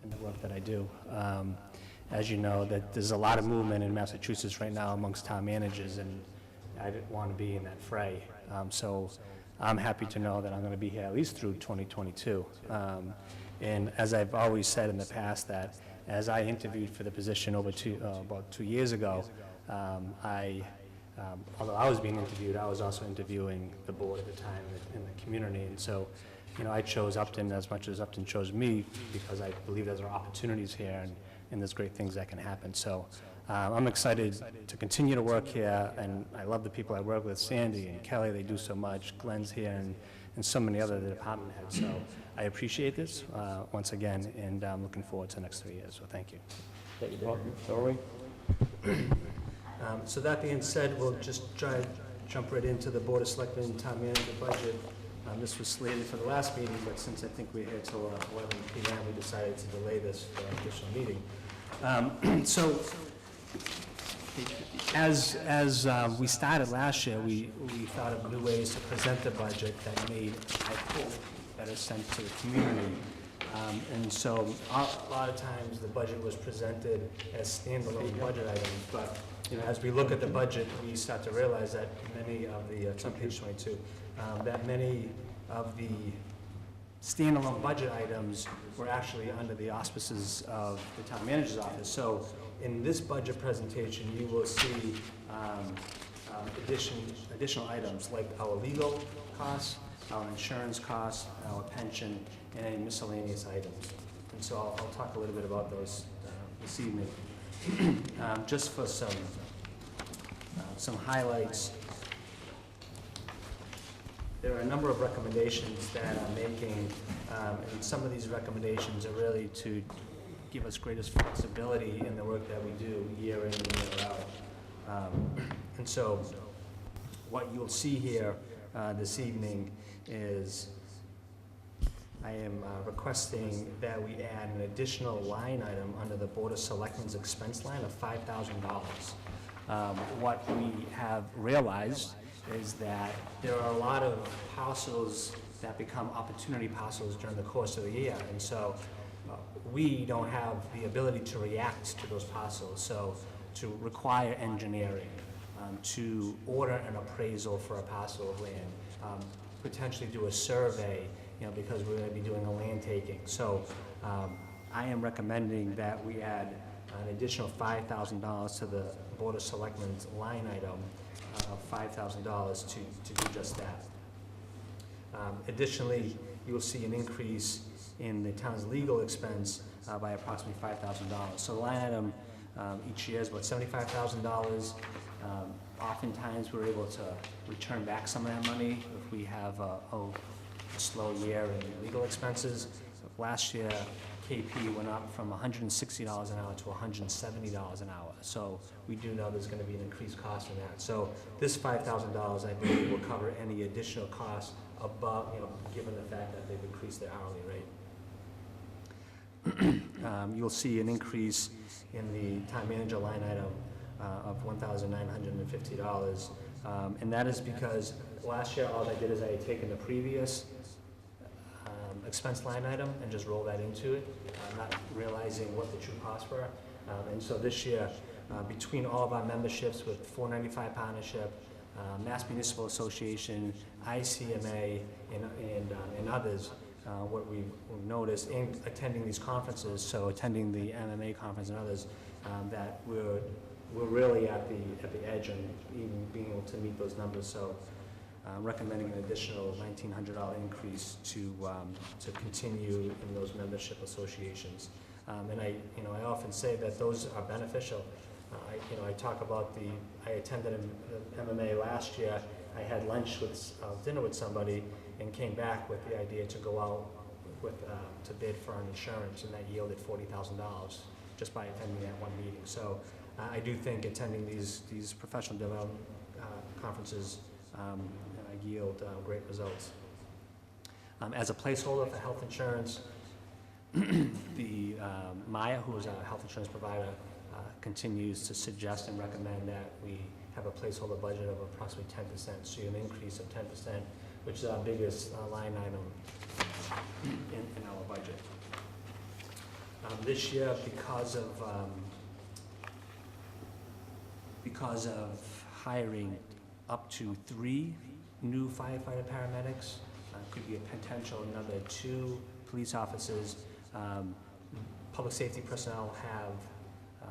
in the work that I do. As you know, that there's a lot of movement in Massachusetts right now amongst town managers, and I didn't want to be in that fray. So I'm happy to know that I'm going to be here at least through 2022. And as I've always said in the past, that as I interviewed for the position about 2 years ago, although I was being interviewed, I was also interviewing the board at the time in the community. And so, you know, I chose Upton as much as Upton chose me because I believe there are opportunities here and there's great things that can happen. So I'm excited to continue to work here, and I love the people I work with, Sandy and Kelly, they do so much, Glenn's here, and so many other department heads. So I appreciate this once again, and I'm looking forward to the next 3 years, so thank you. Thank you, Derek. So are we? So that being said, we'll just try to jump right into the Board of Selectmen Town Manager budget. This was slated for the last meeting, but since I think we're here till 11 p.m., we decided to delay this for an additional meeting. So, as we started last year, we thought of new ways to present the budget that made, I hope, better sense to the community. And so a lot of times the budget was presented as standalone budget items, but you know, as we look at the budget, we start to realize that many of the, it's on page 22, that many of the standalone budget items were actually under the auspices of the town manager's office. So in this budget presentation, you will see additional items like our legal costs, our insurance costs, our pension, and any miscellaneous items. And so I'll talk a little bit about those this evening. Just for some highlights. there are a number of recommendations that I'm making, and some of these recommendations are really to give us greatest flexibility in the work that we do year in and year out. And so what you'll see here this evening is I am requesting that we add an additional line item under the Board of Selectmen's expense line of $5,000. What we have realized is that there are a lot of parcels that become opportunity parcels during the course of the year, and so we don't have the ability to react to those parcels, so to require engineering, to order an appraisal for a parcel of land, potentially do a survey, because we're going to be doing a land taking. So I am recommending that we add an additional $5,000 to the Board of Selectmen's line item of $5,000 to do just that. Additionally, you will see an increase in the town's legal expense by approximately $5,000. So the line item each year is about $75,000. Oftentimes, we're able to return back some of that money if we have a slow year in legal expenses. Last year, KP went up from $160 an hour to $170 an hour. So we do know there's going to be an increased cost in that. So this $5,000, I believe, will cover any additional costs above, given the fact that they've increased their hourly rate. You'll see an increase in the town manager line item of $1,950. And that is because last year, all I did is I had taken the previous expense line item and just roll that into it, not realizing what the true costs were. And so this year, between all of our memberships with 495 Partnership, Mass Municipal Association, ICMA, and others, what we've noticed in attending these conferences, so attending the MMA conference and others, that we're really at the edge and even being able to meet those numbers. So recommending an additional $1,900 increase to continue in those membership associations. And I often say that those are beneficial. I talk about I attended an MMA last year. I had dinner with somebody and came back with the idea to go out to bid for an insurance, and that yielded $40,000 just by attending that one meeting. So I do think attending these professional development conferences yield great results. As a placeholder for health insurance, the Maya, who is our health insurance provider, continues to suggest and recommend that we have a placeholder budget of approximately 10%, so an increase of 10%, which is our biggest line item in our budget. This year, because of hiring up to 3 new firefighter paramedics, could be a potential another 2 police officers. Public safety personnel have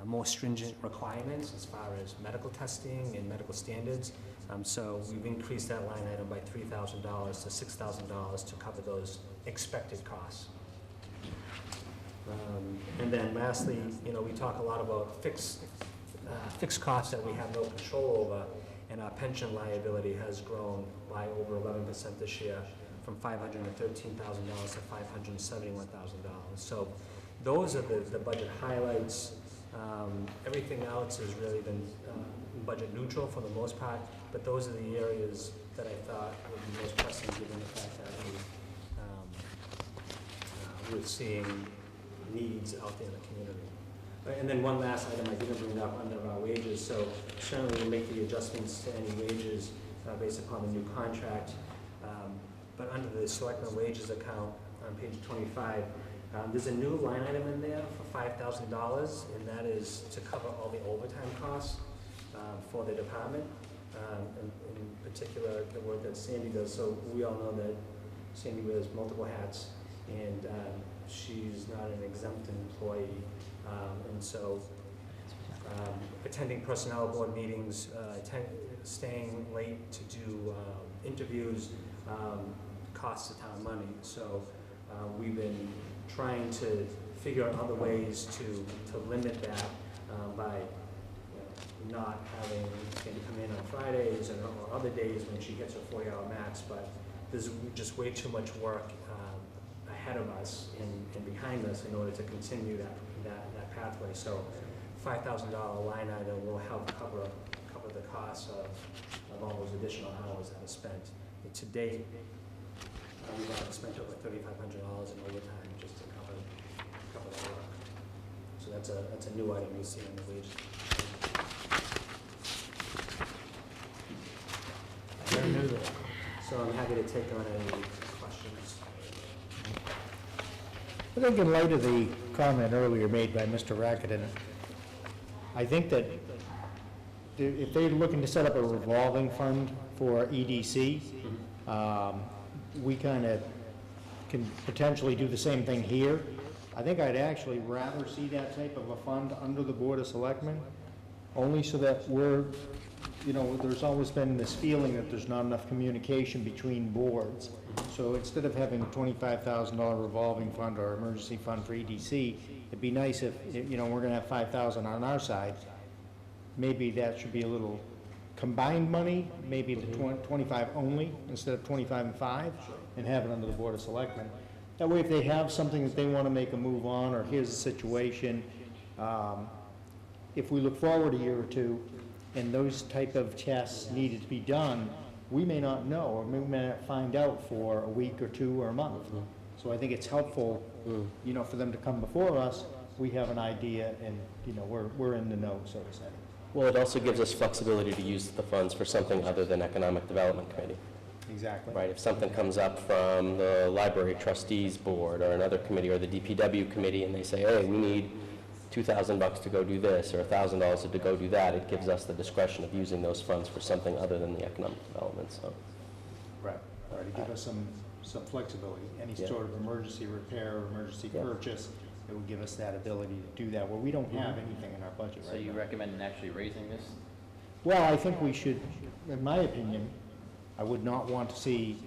more stringent requirements as far as medical testing and medical standards. So we've increased that line item by $3,000 to $6,000 to cover those expected costs. And then lastly, we talk a lot about fixed costs that we have no control over, and our pension liability has grown by over 11% this year, from $513,000 to $571,000. So those are the budget highlights. Everything else has really been budget neutral for the most part, but those are the areas that I thought would be most pressing given the fact that we're seeing needs out there in the community. And then one last item I didn't bring up under our wages, so certainly we'll make the adjustments to any wages based upon the new contract. But under the Selectmen wages account on page 25, there's a new line item in there for $5,000, and that is to cover all the overtime costs for the department, in particular the work that Sandy does. So we all know that Sandy wears multiple hats, and she's not an exempt employee. And so attending personnel board meetings, staying late to do interviews costs the town money. So we've been trying to figure out other ways to limit that by not having Sandy come in on Fridays or other days when she hits her 40-hour max, but there's just way too much work ahead of us and behind us in order to continue that pathway. So $5,000 line item will help cover the costs of all those additional hours that are spent. And to date, we've already spent over $3,500 in overtime just to cover that work. So that's a new item you see in the wages. Very new there. So I'm happy to take on any questions. I think in light of the comment earlier made by Mr. Rackett, I think that if they're looking to set up a revolving fund for EDC, we kind of can potentially do the same thing here. I think I'd actually rather see that type of a fund under the Board of Selectmen, only so that we're, there's always been this feeling that there's not enough communication between boards. So instead of having a $25,000 revolving fund or emergency fund for EDC, it'd be nice if, we're going to have $5,000 on our side. Maybe that should be a little combined money, maybe the 25 only instead of 25 and 5, and have it under the Board of Selectmen. That way, if they have something that they want to make a move on, or here's the situation, if we look forward a year or two, and those type of tests needed to be done, we may not know, or we may not find out for a week or two or a month. So I think it's helpful, for them to come before us, we have an idea, and, we're in the know, so to say. Well, it also gives us flexibility to use the funds for something other than Economic Development Committee. Exactly. Right, if something comes up from the Library Trustees Board or another committee or the DPW committee and they say, hey, we need $2,000 to go do this or $1,000 to go do that, it gives us the discretion of using those funds for something other than the economic development, so. Right. Or to give us some flexibility, any Yeah. sort of emergency repair or emergency purchase, it would give us that ability to do that, where we don't have anything in our budget So right you now. recommend actually raising this? Well, I think we should, in my opinion, I would not want to see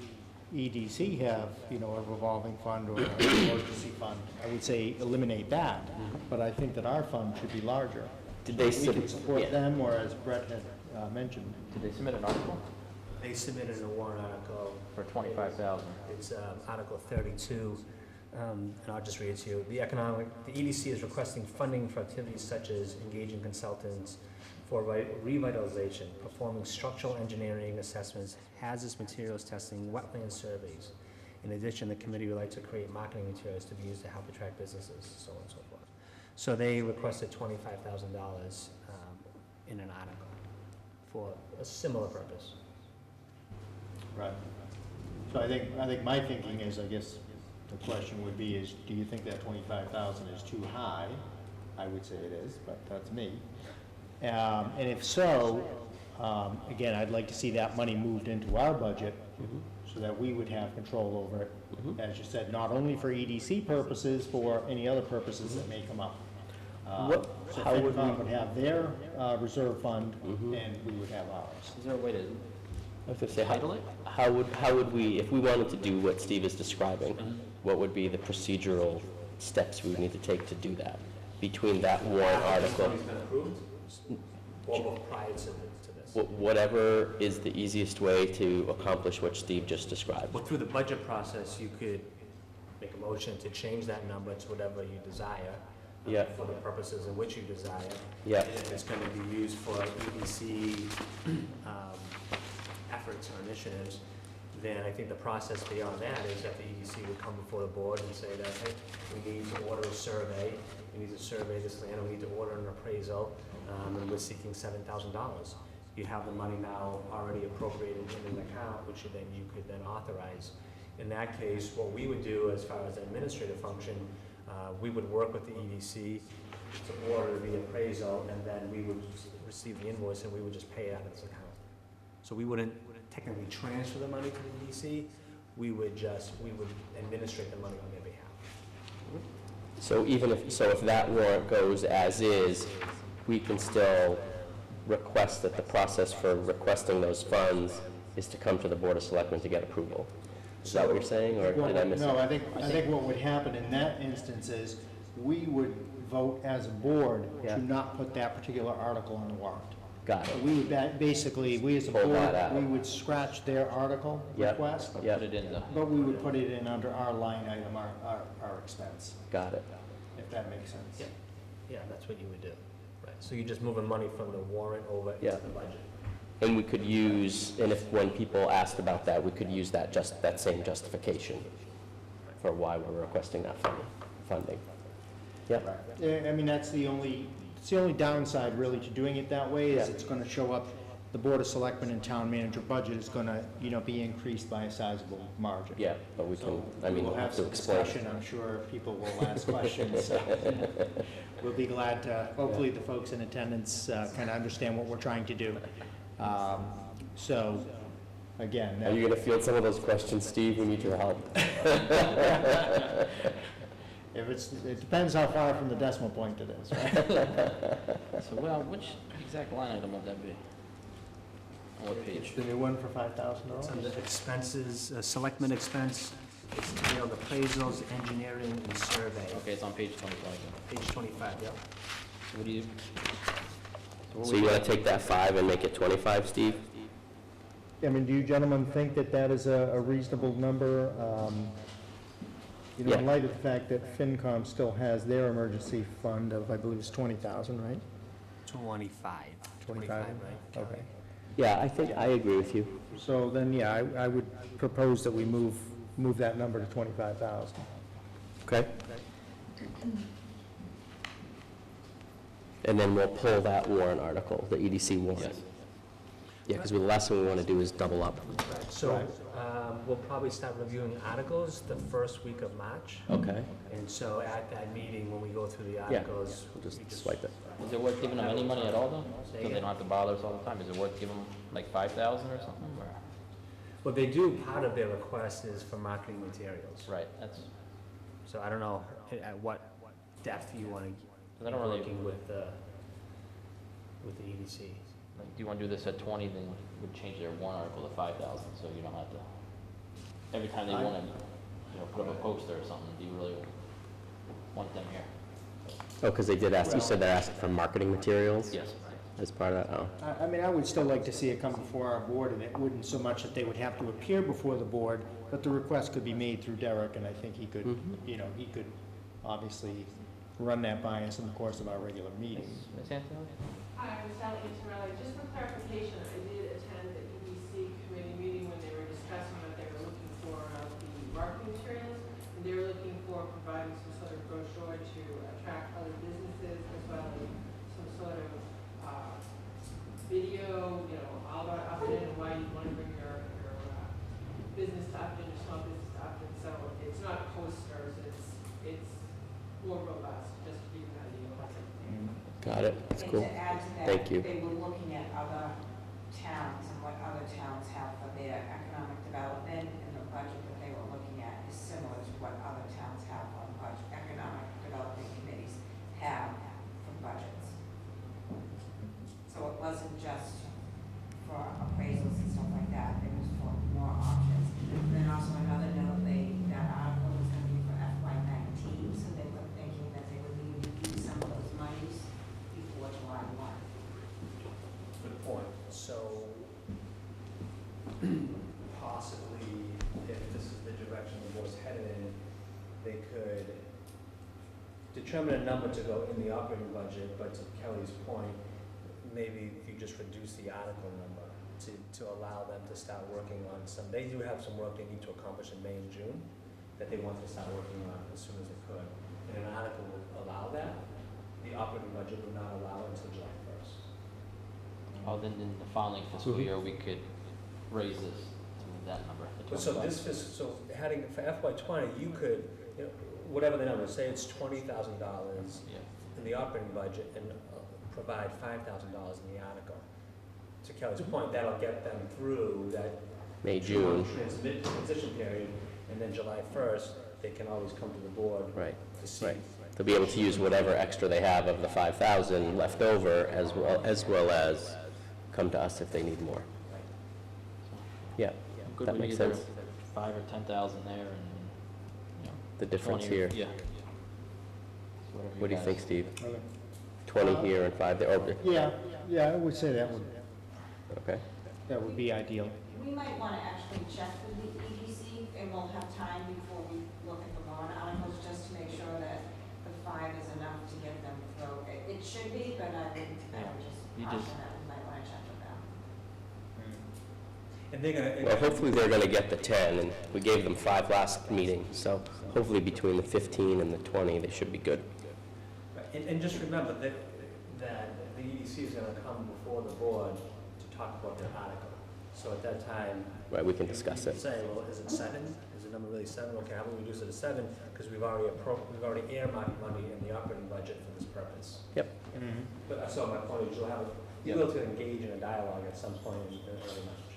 EDC have, a revolving fund or an emergency fund. I would say eliminate that, but I think that our fund should be larger. Did they We can support them, or as Brett had mentioned. Did they submit an article They submitted a warrant article. for 25,000? It's Article 32, and I'll just read it to you. The EDC is requesting funding for activities such as engaging consultants for revitalization, performing structural engineering assessments, hazardous materials testing, wetland surveys. In addition, the committee would like to create marketing materials to be used to help attract businesses, so on and so forth. So they requested $25,000 in an article for a similar purpose. Right. So I think my thinking is, I guess, the question would be is, do you think that 25,000 is too high? I would say it is, but that's me. And if so, again, I'd like to see that money moved into our budget so that we would have control over it. As you said, not only for EDC purposes, for any other purposes that may come up. So how would FinCom would have their reserve fund, and we would have ours. Is there a way to I was going to say, title it? how would we, if we wanted to do what Steve is describing, what would be the procedural steps we would need to take to do that between that warrant article? It's been approved, or prior to this. Whatever is the easiest way to accomplish what Steve just described. Well, through the budget process, you could make a motion to change that number to whatever you desire. Yeah. For the purposes in which you desire. Yeah. And if it's going to be used for EDC efforts or initiatives, then I think the process beyond that is that the EDC would come before the board and say that, hey, we need to order a survey, we need to survey this land, we need to order an appraisal, and we're seeking $7,000. You have the money now already appropriated in an account, which then you could then authorize. In that case, what we would do as far as the administrative function, we would work with the EDC to order the appraisal, and then we would receive the invoice and we would just pay it out of this account. So we wouldn't technically transfer the money to the EDC, we would administrate the money on their behalf. So if that warrant goes as is, we can still request that the process for requesting those funds is to come to the Board of Selectmen to get approval. Is that what you're saying, or did I miss it? No, I think what would happen in that instance is, we would vote as a board Yeah. to not put that particular article on the warrant. Got it. We would basically, we as a Pull that board, out. we would scratch their article Yep. request, Yep. Put it in the, but we would put it in under our line item, our expense, Got it. if that makes sense. Yeah. Yeah, that's what you would do. Right. So you're just moving money from the warrant over into Yeah. the budget. And we could use, and if, when people asked about that, we could use that, just that same justification for why we're requesting that funding. Yep. Right. Yeah, I mean, it's the only downside really to doing it that way, is Yeah. it's gonna show up, the Board of Selectmen and Town Manager budget is gonna, be increased by a sizable margin. Yeah, but we So can, I mean, we'll we'll have to some explain. discussion, I'm sure people will ask questions, so we'll be glad to, hopefully the folks in attendance kind of understand what we're trying to do. So, again. Are you gonna field some of those questions, Steve? We need your help. It depends how far from the decimal point it is, right? so well, which exact line item would that be? On what page? The new one for It's $5,000? under expenses, selectmen expense, it's entitled appraisals, engineering, and survey. Okay, it's on page 25. Page 25, yeah. What do you? what So would you wanna take that 5 and make it 25, Steve? I mean, do you gentlemen think that that is a reasonable number? In Yeah. light of the fact that FinCom still has their emergency fund of, I believe it's 20,000, right? 25. 25, right? Okay. Yeah, I think, I agree with you. So then, yeah, I would propose that we move that number to 25,000. Okay? And then we'll pull that warrant article, the EDC warrant. Yes. Yeah, because the last thing we want to do is double up. Right, so we'll probably start reviewing articles the first week of March. Okay. And so at that meeting, when we go through the Yeah, articles, we'll we just swipe it. Is it worth giving them any money at all though? So they again? don't have to bother us all the time? Is it worth giving them like 5,000 or something? Or? What they do, part of their request is for marketing materials. Right, that's, So I don't know at what depth you want to I don't really, working with the EDC. like, do you want to do this at 20, then we'd change their warrant article to 5,000, so you don't have to, every time they want to, put up a poster or something, do you really want them here? Oh, because they did ask, you said they're asking for marketing materials? Yes. As part of that, oh. I mean, I would still like to see it come before our board, and it wouldn't so much that they would have to appear before the board, but the request could be made through Derek, and I think he could, he could obviously run that by us in the course of our regular meetings. Ms. Antonelli? Hi, I'm Sally Antonelli. Just for clarification, I did attend the EDC committee meeting when they were discussing what they were looking for of the marketing materials. And they were looking for providing some sort of brochure to attract other businesses, as well as some sort of video, all about Upton and why you want to bring your business to Upton, your small business to Upton. So it's not posters, it's more robust, just to give you an idea of what's in there. Got it, that's cool. And to add to that, Thank you. they were looking at other towns and what other towns have for their economic development, and the budget that they were looking at is similar to what other towns have on budget, economic development committees have for budgets. So it wasn't just for appraisals and stuff like that, it was for more options. And then also another note, that article was gonna be for FY19, so they were thinking that they would need to use some of those monies before July 1. Good point. So possibly, if this is the direction the board's headed in, they could determine a number to go in the operating budget, but to Kelly's point, maybe if you just reduce the article number to allow them to start working on some, they do have some work they need to accomplish in May and June that they want to start working on as soon as they could. And an article would allow that. The operating budget would not allow it until July 1st. Oh, then in the following fiscal year, we could raise this to that number. the So 25. so heading for FY20, you could, whatever the number, say it's $20,000 Yeah. in the operating budget and provide $5,000 in the article. To Kelly's point, that'll get them through that May, June, transition period, and then July 1st, they can always come to the board right, to see. right. They'll be able to use whatever extra they have of the 5,000 left over, as well as come to us if they need more. Yeah, I'm good that with makes either sense. 5 or 10,000 there, and The difference 20 or- here. Yeah. So whatever What do you guys- think, Steve? 20 here and 5 there, oh, Yeah, I would say that would be ideal. We might want to actually check with the EDC, and we'll have time before we look at the warrant articles, just to make sure that the 5 is enough to get them through. It should be, but I would You just just- caution that we might want to check with them. And they're gonna. well, hopefully they're going to get the 10, and we gave them 5 last meeting, so hopefully between the 15 and the 20, they should be good. And just remember that the EDC is gonna come before the board to talk about their article. So at that time. Right, we can discuss you it. can say, well, is it 7? Is the number really 7? Okay, how about we reduce it to 7? Because we've already earmarked money in the operating budget for this purpose. Yep. But so my point is, you'll be able to engage in a dialogue at some point in early March.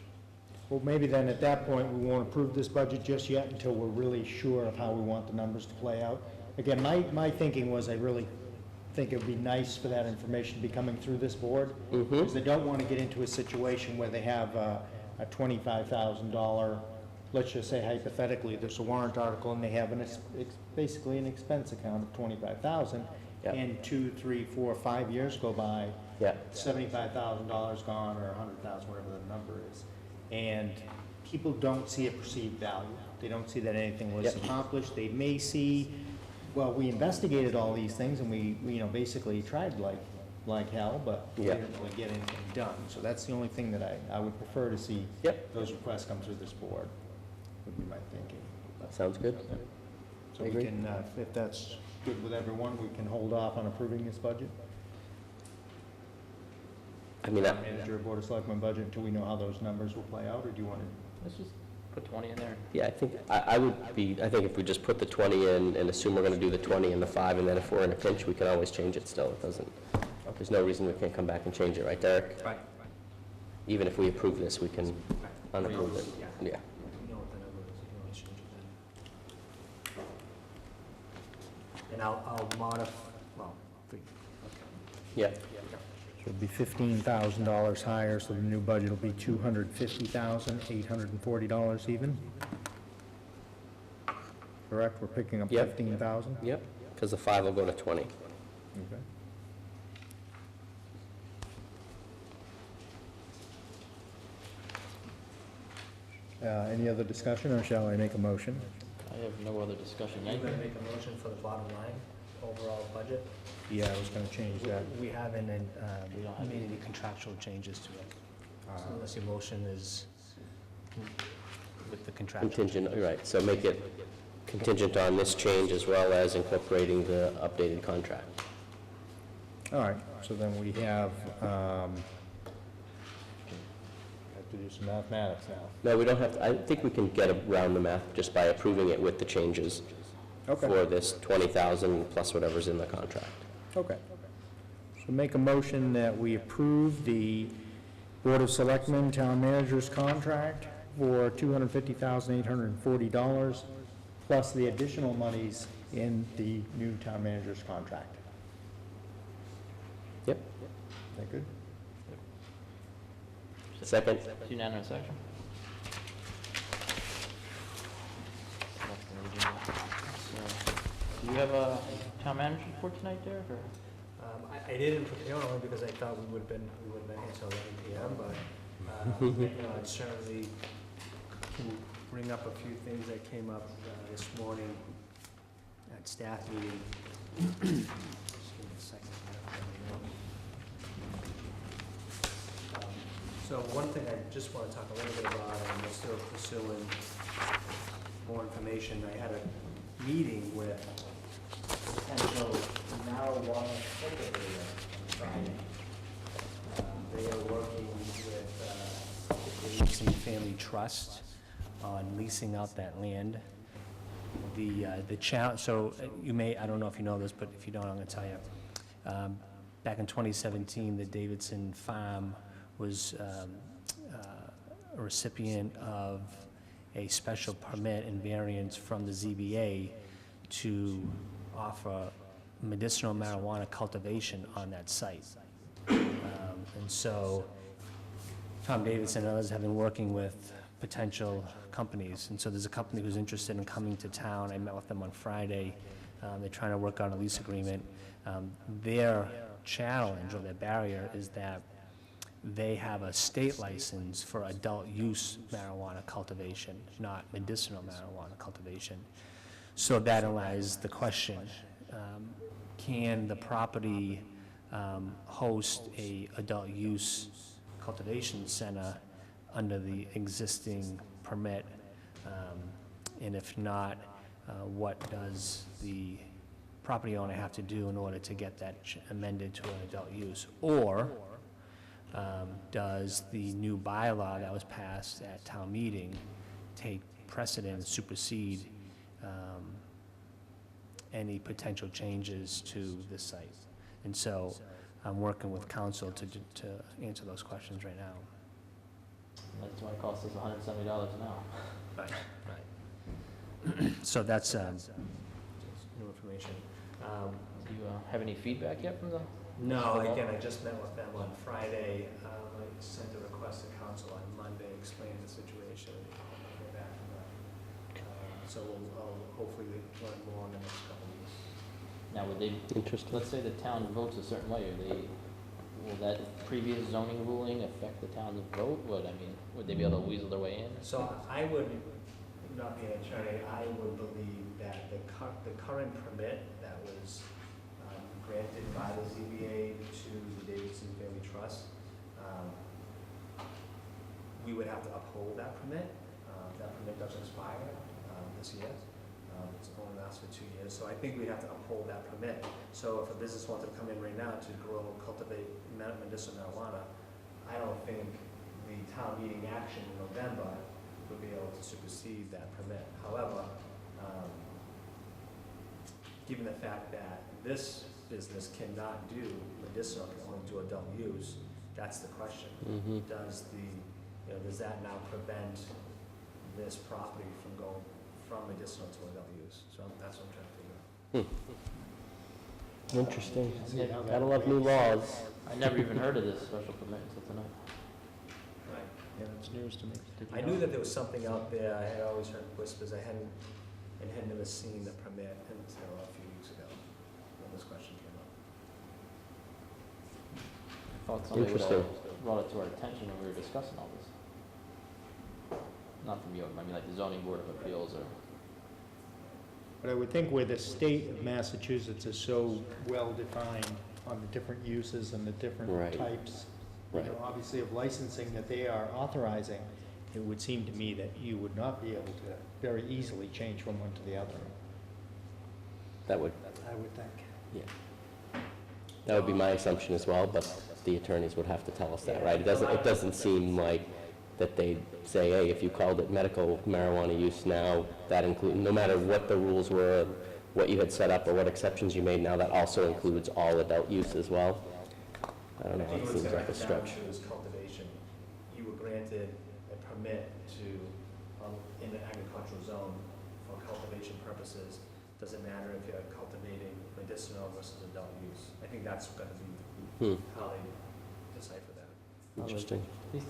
Well, maybe then at that point, we won't approve this budget just yet until we're really sure of how we want the numbers to play out. Again, my thinking was I really think it would be nice for that information to be coming through this board. Because they don't want to get into a situation where they have a $25,000, let's just say hypothetically, there's a warrant article and they have basically an expense account of $25,000. Yep. And 2, 3, 4, 5 years go by, Yep. $75,000 gone or $100,000, whatever the number is. And people don't see a perceived value. They don't see that anything was Yep. accomplished. They may see, well, we investigated all these things and we basically tried like hell, but we Yep. didn't really get anything done. So that's the only thing that I would prefer to see. Yep. Those requests come through this board, would be my thinking. That sounds good. So I we agree. can, if that's good with everyone, we can hold off on approving this budget. I mean, Manager, Board of Selectmen budget until we know how those numbers will play out, or do you want to? Let's just put 20 in there. yeah, I think I think if we just put the 20 in and assume we're going to do the 20 and the 5, and then if we're in a pinch, we can always change it still. It doesn't, there's no reason we can't come back and change it, right, Derek? Right. Even if we approve this, we can unapprove it. Yeah. Yeah. You know what the number is, you can always change it then. And I'll modify, well, Yeah. So it'll be $15,000 higher, so the new budget will be $250,840 even? Correct, we're picking up Yep. 15,000? Yep, because the 5 will go to 20. Okay. Any other discussion, or shall I make a motion? I have no other discussion. you're gonna make a motion for the bottom line, overall budget? Yeah, I was gonna change that. We haven't We don't have made any contractual changes to it. So unless your motion is with the contractual. Contingent, right, so make it contingent on this change as well as incorporating the updated contract. All right, so then we have to do some mathematics now. No, we don't have to, I think we can get around the math just by approving it with the changes Okay. for this 20,000 plus whatever's in the contract. Okay. So make a motion that we approve the Board of Selectmen Town Manager's contract for $250,840, plus the additional monies in the new Town Manager's contract. Yep. Is that good? Second? It's unanimous action. So, do you have a town manager report tonight, Derek, or? I didn't prepare only because I thought we would have been here until 11 PM, but, I certainly can bring up a few things that came up this morning at staff meeting. Just give me a second. So one thing I just want to talk a little bit about, and we're still pursuing more information. I had a meeting with potential marijuana cultivator on Friday. They are working with the Davidson Family Trust on leasing out that land. The challenge, so you may, I don't know if you know this, but if you don't, I'm going to tell you. Back in 2017, the Davidson farm was a recipient of a special permit and variance from the ZBA to offer medicinal marijuana cultivation on that site. And so Tom Davidson and others have been working with potential companies. And so there's a company who's interested in coming to town. I met with them on Friday. They're trying to work out a lease agreement. Their challenge or their barrier is that they have a state license for adult use marijuana cultivation, not medicinal marijuana cultivation. So that lies the question, can the property host a adult use cultivation center under the existing permit? And if not, what does the property owner have to do in order to get that amended to an adult use? Or does the new bylaw that was passed at town meeting take precedent and supersede any potential changes to this site? And so I'm working with council to answer those questions right now. That's why it costs us $170 an hour. Right, right. So that's new information. Do you have any feedback yet from the? No, again, I just met with them on Friday. I sent a request to council on Monday explaining the situation. I'll hear back from them. So I'll hopefully learn more in the next couple of weeks. Now, would they, Interesting. let's say the town votes a certain way, will that previous zoning ruling affect the town's vote? Would they be able to weasel their way in? So I would, not being an attorney, I would believe that the current permit that was granted by the ZBA to the Davidson Family Trust, we would have to uphold that permit. That permit does expire this year. It's only lasts for 2 years, so I think we'd have to uphold that permit. So if a business wanted to come in right now to cultivate medicinal marijuana, I don't think the town meeting action in November would be able to supersede that permit. However, given the fact that this business cannot do medicinal, can only do adult use, that's the question. Mm-hmm. Does that now prevent this property from going from medicinal to adult use? So that's what I'm trying to figure out. Interesting. See how that Gotta love new laws. I never even heard of this special permit until tonight. Right. Yeah, it's news to me. I knew that there was something out there. I had always heard whispers. I had never seen the permit until a few weeks ago when this question came up. I thought somebody would Interesting. have brought it to our attention when we were discussing all this. Not from you, like the zoning board of appeals or. But I would think where the state of Massachusetts is so well-defined on the different uses and the different Right. types, Right. obviously of licensing that they are authorizing, it would seem to me that you would not be able to very easily change from one to the other, That would, I would think. yeah. That would be my assumption as well, but the attorneys would have to tell us that, right? It doesn't seem like that they say, hey, if you called it medical marijuana use now, that includes, no matter what the rules were, what you had set up or what exceptions you made, now that also includes all adult use as well. I don't know, it seems like a stretch. It was cultivation. You were granted a permit to, in the agricultural zone for cultivation purposes. Doesn't matter if you're cultivating medicinal versus adult use. I think that's going to be how they decipher that. Interesting. At least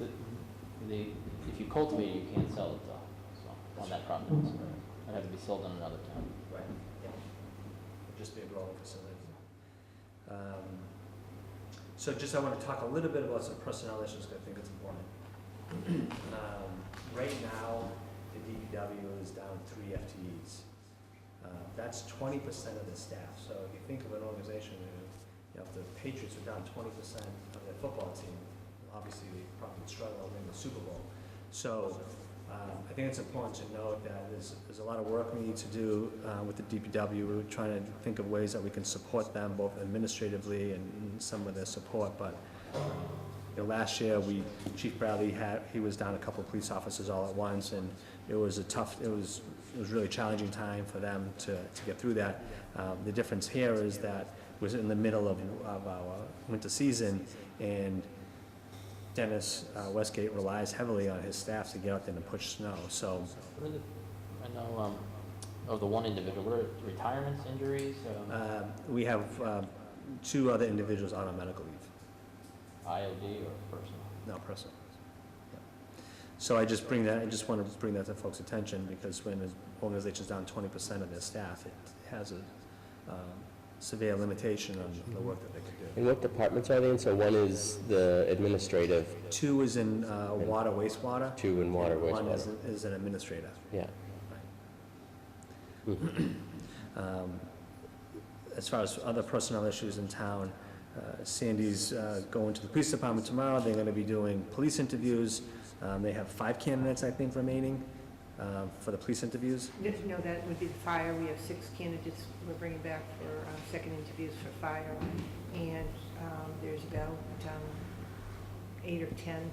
if you cultivate it, you can't sell it though, so, on that property. So it'd have to be sold in another town. Right, yeah. It'd just be a growing facility. So just I want to talk a little bit about some personnel issues, because I think it's important. Right now, the DPW is down 3 FTEs. That's 20% of the staff. So if you think of an organization, if the Patriots are down 20% of their football team, obviously they probably struggle to win the Super Bowl. So I think it's important to note that there's a lot of work we need to do with the DPW. We're trying to think of ways that we can support them both administratively and some of their support. But last year Chief Bradley he was down a couple of police officers all at once, and it was really challenging time for them to get through that. The difference here is that it was in the middle of our winter season, and Dennis Westgate relies heavily on his staff to get out there and push snow. So I know of the one individual, what are retirements, injuries? we have 2 other individuals out on medical leave. IOD or personal? No, personal. Yeah. So I just want to bring that to folks' attention, because when an organization's down 20% of their staff, it has severe limitation on the work that they could do. And what departments are they in? So one is the administrative, 2 is in water wastewater. 2 in water, One wastewater. is an administrator. Yeah. As far as other personnel issues in town, Sandy's going to the police department tomorrow. They're going to be doing police interviews. They have 5 candidates, I think, remaining for the police interviews. No, that would be the fire. We have 6 candidates we're bringing back for second interviews for fire. And there's about 8 or 10.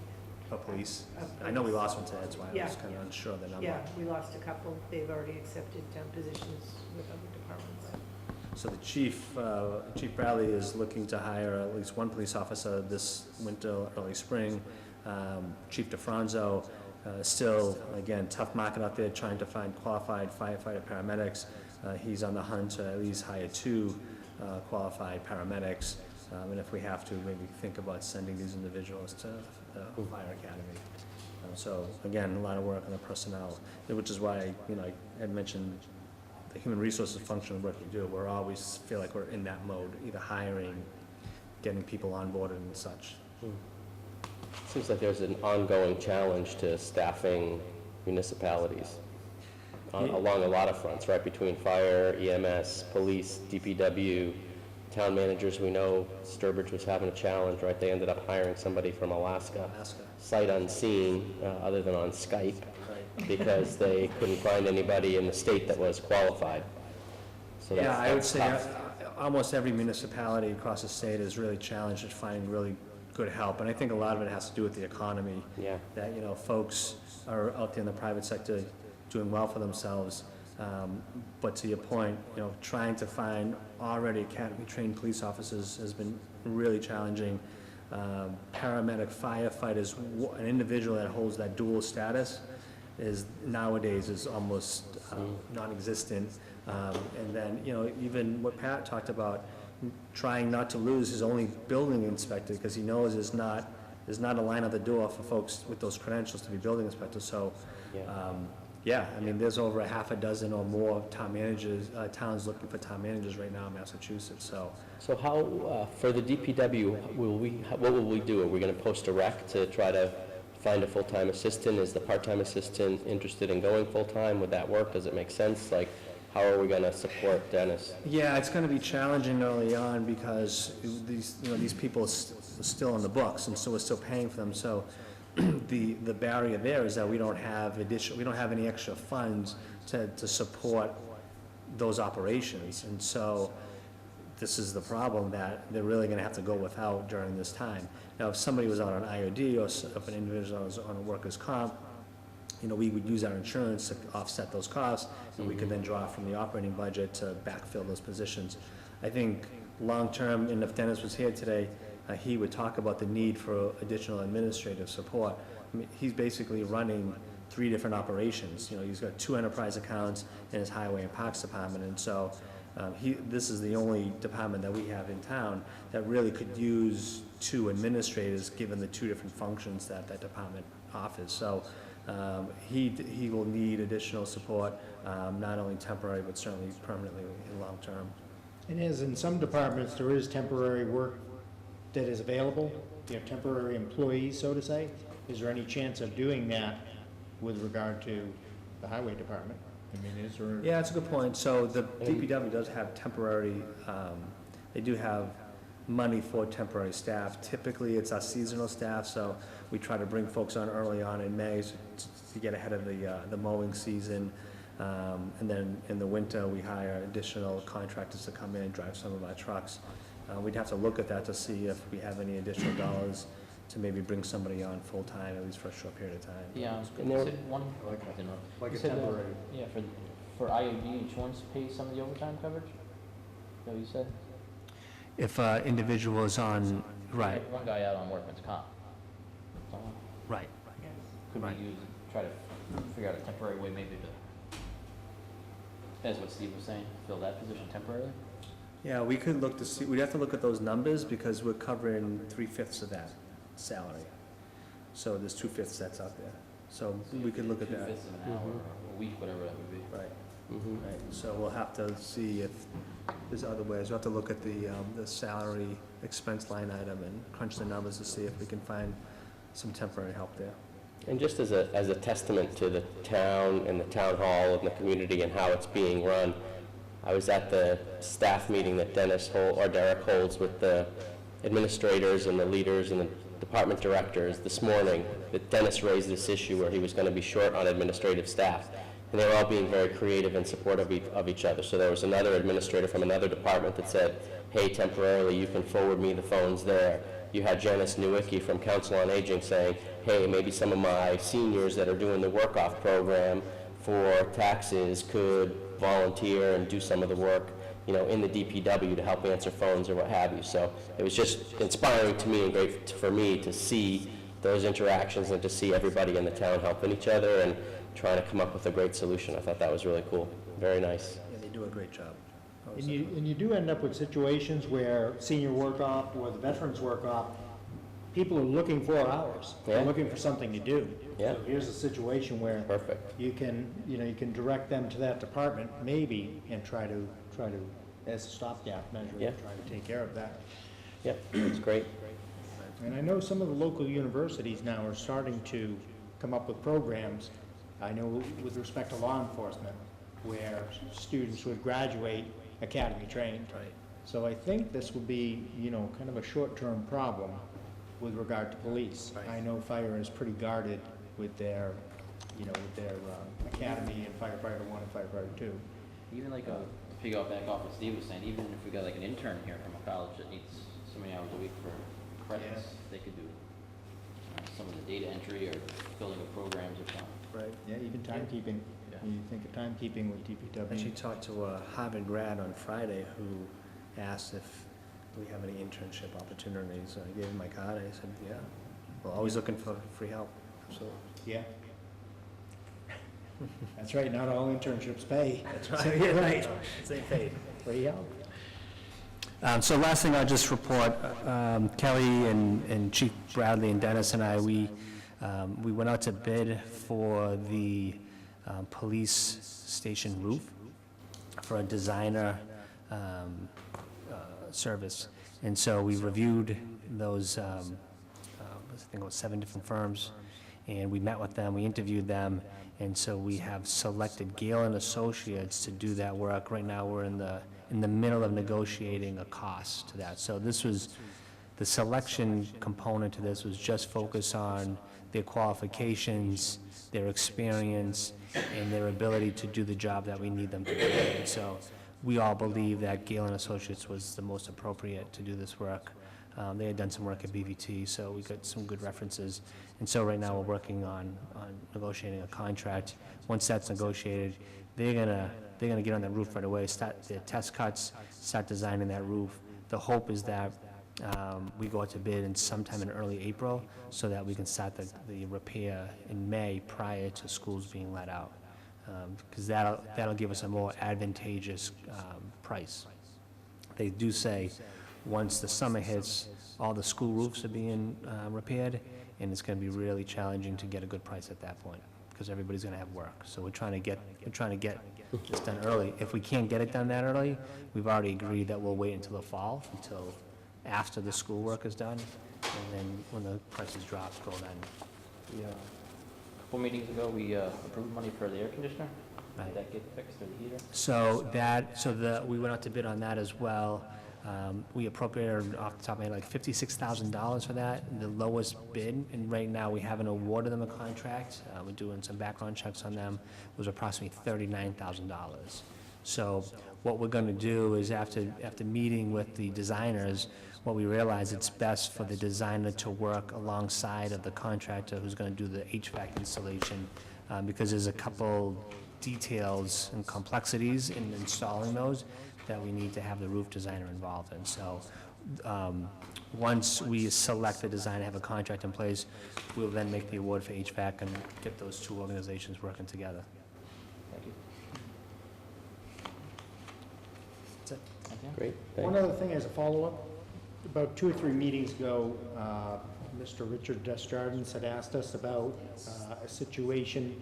For police. I know we lost one today, that's why I Yeah. was kind of unsure of the number. Yeah, we lost a couple. They've already accepted positions with other departments. So the chief, Chief Bradley is looking to hire at least 1 police officer this winter, early spring. Chief DeFranzo, still, again, tough market out there, trying to find qualified firefighter paramedics. He's on the hunt to at least hire 2 qualified paramedics. And if we have to, maybe think about sending these individuals to the fire academy. So again, a lot of work on the personnel, which is why, I had mentioned the human resources function of what we do. We're always feel like we're in that mode, either hiring, getting people on board and such. Seems like there's an ongoing challenge to staffing municipalities along a lot of fronts, right? Between fire, EMS, police, DPW, town managers. We know Sturbridge was having a challenge, right? They ended up hiring somebody from Alaska, sight unseen, other than on Skype, because they couldn't find anybody in the state that was qualified. So Yeah, I would that's say tough. almost every municipality across the state is really challenged at finding really good help. And I think a lot of it has to do with the economy. Yeah. That, folks are out there in the private sector doing well for themselves. But to your point, trying to find already academy-trained police officers has been really challenging. Paramedic firefighters, an individual that holds that dual status is nowadays is almost non-existent. And then, even what Pat talked about, trying not to lose his only building inspector, because he knows there's not a line at the door for folks with those credentials to be building inspectors. So, there's over a half a dozen or more town managers, towns looking for town managers right now in Massachusetts, so. So how, for the DPW, what will we do? Are we going to post a rec to try to find a full-time assistant? Is the part-time assistant interested in going full-time? Would that work? Does it make sense? Like, how are we going to support Dennis? Yeah, it's going to be challenging early on because these people are still on the books, and so we're still paying for them. So the barrier there is that we don't have any extra funds to support those operations, and so this is the problem that they're really going to have to go without during this time. Now, if somebody was on an IOD or if an individual was on a workers' comp, we would use our insurance to offset those costs, and we could then draw from the operating budget to backfill those positions. I think long-term, and if Dennis was here today, he would talk about the need for additional administrative support. I mean, he's basically running 3 different operations. He's got 2 enterprise accounts in his highway and parks department, and so this is the only department that we have in town that really could use 2 administrators, given the 2 different functions that that department offers. So he will need additional support, not only temporary, but certainly permanently and long-term. And as in some departments, there is temporary work that is available, temporary employees, so to say. Is there any chance of doing that with regard to the highway department? I mean, is there? Yeah, that's a good point. So the DPW does have temporary, they do have money for temporary staff. Typically, it's our seasonal staff, so we try to bring folks on early on in May to get ahead of the mowing season. And then in the winter, we hire additional contractors to come in and drive some of our trucks. We'd have to look at that to see if we have any additional dollars to maybe bring somebody on full-time, at least for a short period of time. Yeah, And there- Like a temporary. Yeah, for IOD, insurance pays some of the overtime coverage? Is that what you said? If an individual is on, right, One guy out on workman's comp. right. Could we try to figure out a temporary way maybe to, that's what Steve was saying, fill that position temporarily? Yeah, we could look to see, we'd have to look at those numbers because we're covering 3/5 of that salary. So there's 2/5 that's out there. So we could look at that. 2/5 of an hour, or a week, whatever that would be. Right. Right, so we'll have to see if there's other ways. We'll have to look at the salary expense line item and crunch the numbers to see if we can find some temporary help there. And just as a testament to the town and the town hall and the community and how it's being run, I was at the staff meeting that Derek holds with the administrators and the leaders and the department directors this morning, that Dennis raised this issue where he was going to be short on administrative staff. And they were all being very creative and supportive of each other. So there was another administrator from another department that said, hey, temporarily, you can forward me the phones there. You had Janice Newicki from Council on Aging saying, hey, maybe some of my seniors that are doing the work-off program for taxes could volunteer and do some of the work, in the DPW to help answer phones or what have you. So it was just inspiring to me and great for me to see those interactions and to see everybody in the town helping each other and trying to come up with a great solution. I thought that was really cool. Very nice. Yeah, they do a great job. And you do end up with situations where senior work-off or the veterans work-off, people are looking for hours. They're Yeah. looking for something to do. Yeah. So here's a situation where Perfect. you can direct them to that department maybe and try to, as a stopgap measure, Yeah. try to take care of that. Yep, it's great. And I know some of the local universities now are starting to come up with programs, I know with respect to law enforcement, where students would graduate academy trained. Right. So I think this will be, kind of a short-term problem with regard to police. Right. I know fire is pretty guarded with their, academy and firefighter 1 and firefighter 2. Even like to go back off what Steve was saying, even if we got like an intern here from a college that needs so many hours a week for credits, they could do some of the data entry or filling of programs or something. Right. Yeah, even timekeeping. Yeah. You think of timekeeping with DPW. Actually talked to a Harvard grad on Friday who asked if we have any internship opportunities. I gave him my card, and I said, yeah, we're always looking for free help, absolutely. Yeah. That's right, not all internships pay. That's So you're right. They paid. Free help. So last thing I'll just report, Kelly and Chief Bradley and Dennis and I, we went out to bid for the police station roof for a designer service. And so we reviewed those, I think it was 7 different firms, and we met with them, we interviewed them, and so we have selected Gale and Associates to do that work. Right now, we're in the middle of negotiating a cost to that. So this was, the selection component to this was just focused on their qualifications, their experience, and their ability to do the job that we need them to do. And so we all believe that Gale and Associates was the most appropriate to do this work. They had done some work at BVT, so we got some good references. And so right now, we're working on negotiating a contract. Once that's negotiated, they're gonna get on that roof right away, start their test cuts, start designing that roof. The hope is that we go out to bid in sometime in early April, so that we can start the repair in May prior to schools being let out. Because that'll give us a more advantageous price. They do say, once the summer hits, all the school roofs are being repaired, and it's going to be really challenging to get a good price at that point, because everybody's going to have work. So we're trying to get this done early. If we can't get it done that early, we've already agreed that we'll wait until the fall, until after the school work is done, and then when the prices drop, go then. Yeah. A couple meetings ago, we approved money for the air conditioner. Right. Did that get fixed, or the heater? So we went out to bid on that as well. We appropriated off the top of my head like $56,000 for that, the lowest bid, and right now we haven't awarded them a contract. We're doing some background checks on them. It was approximately $39,000. So what we're going to do is after meeting with the designers, what we realized, it's best for the designer to work alongside of the contractor who's going to do the HVAC installation, because there's a couple details and complexities in installing those that we need to have the roof designer involved in. So once we select the designer, have a contract in place, we'll then make the award for HVAC and get those two organizations working together. Thank you. That's it. Great, One thanks. other thing as a follow-up, about 2 or 3 meetings ago, Mr. Richard Desjardins had asked us about a situation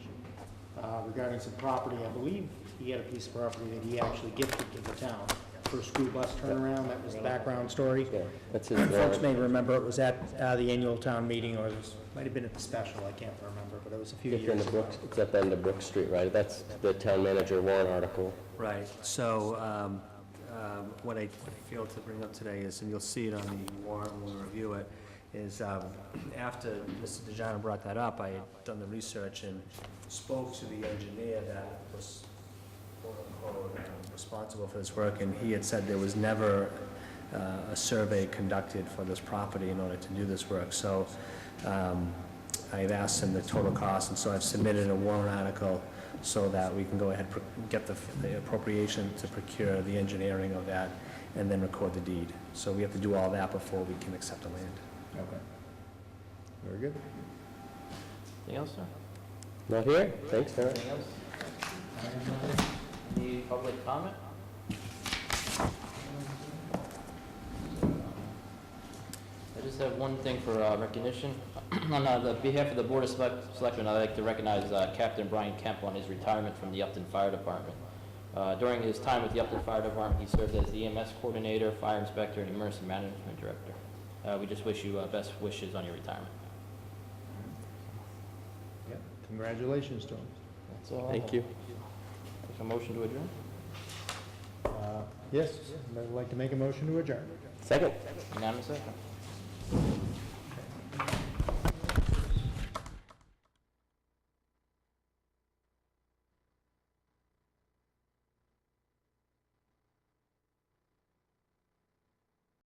regarding some property, I believe he had a piece of property that he actually gifted to the town for a school bus turnaround. That was the background story. Yeah, that's his Folks warrant. may remember it was at the annual town meeting, or it was, might have been at the special, I can't remember, but it was a few It's in years the ago. Brooks, it's at the end of Brook Street, right? That's the town manager warrant article. Right, so what I failed to bring up today is, and you'll see it on the warrant when we review it, is after Mr. DeJarno brought that up, I had done the research and spoke to the engineer that was quote-unquote responsible for this work, and he had said there was never a survey conducted for this property in order to do this work. So I've asked him the total cost, and so I've submitted a warrant article so that we can go ahead and get the appropriation to procure the engineering of that and then record the deed. So we have to do all that before we can accept the land. Okay. Very good. Anything else, sir? Not here? Thanks, Eric. Anything else? Any public comment? I just have one thing for recognition. On the behalf of the Board of Selectmen, I'd like to recognize Captain Brian Kemp on his retirement from the Upton Fire Department. During his time with the Upton Fire Department, he served as the EMS coordinator, fire inspector, and emergency management director. We just wish you best wishes on your retirement. Yeah, congratulations to him. That's all. Thank you. Take a motion to adjourn. Yes, I'd like to make a motion to adjourn. Second. Unanimous, second.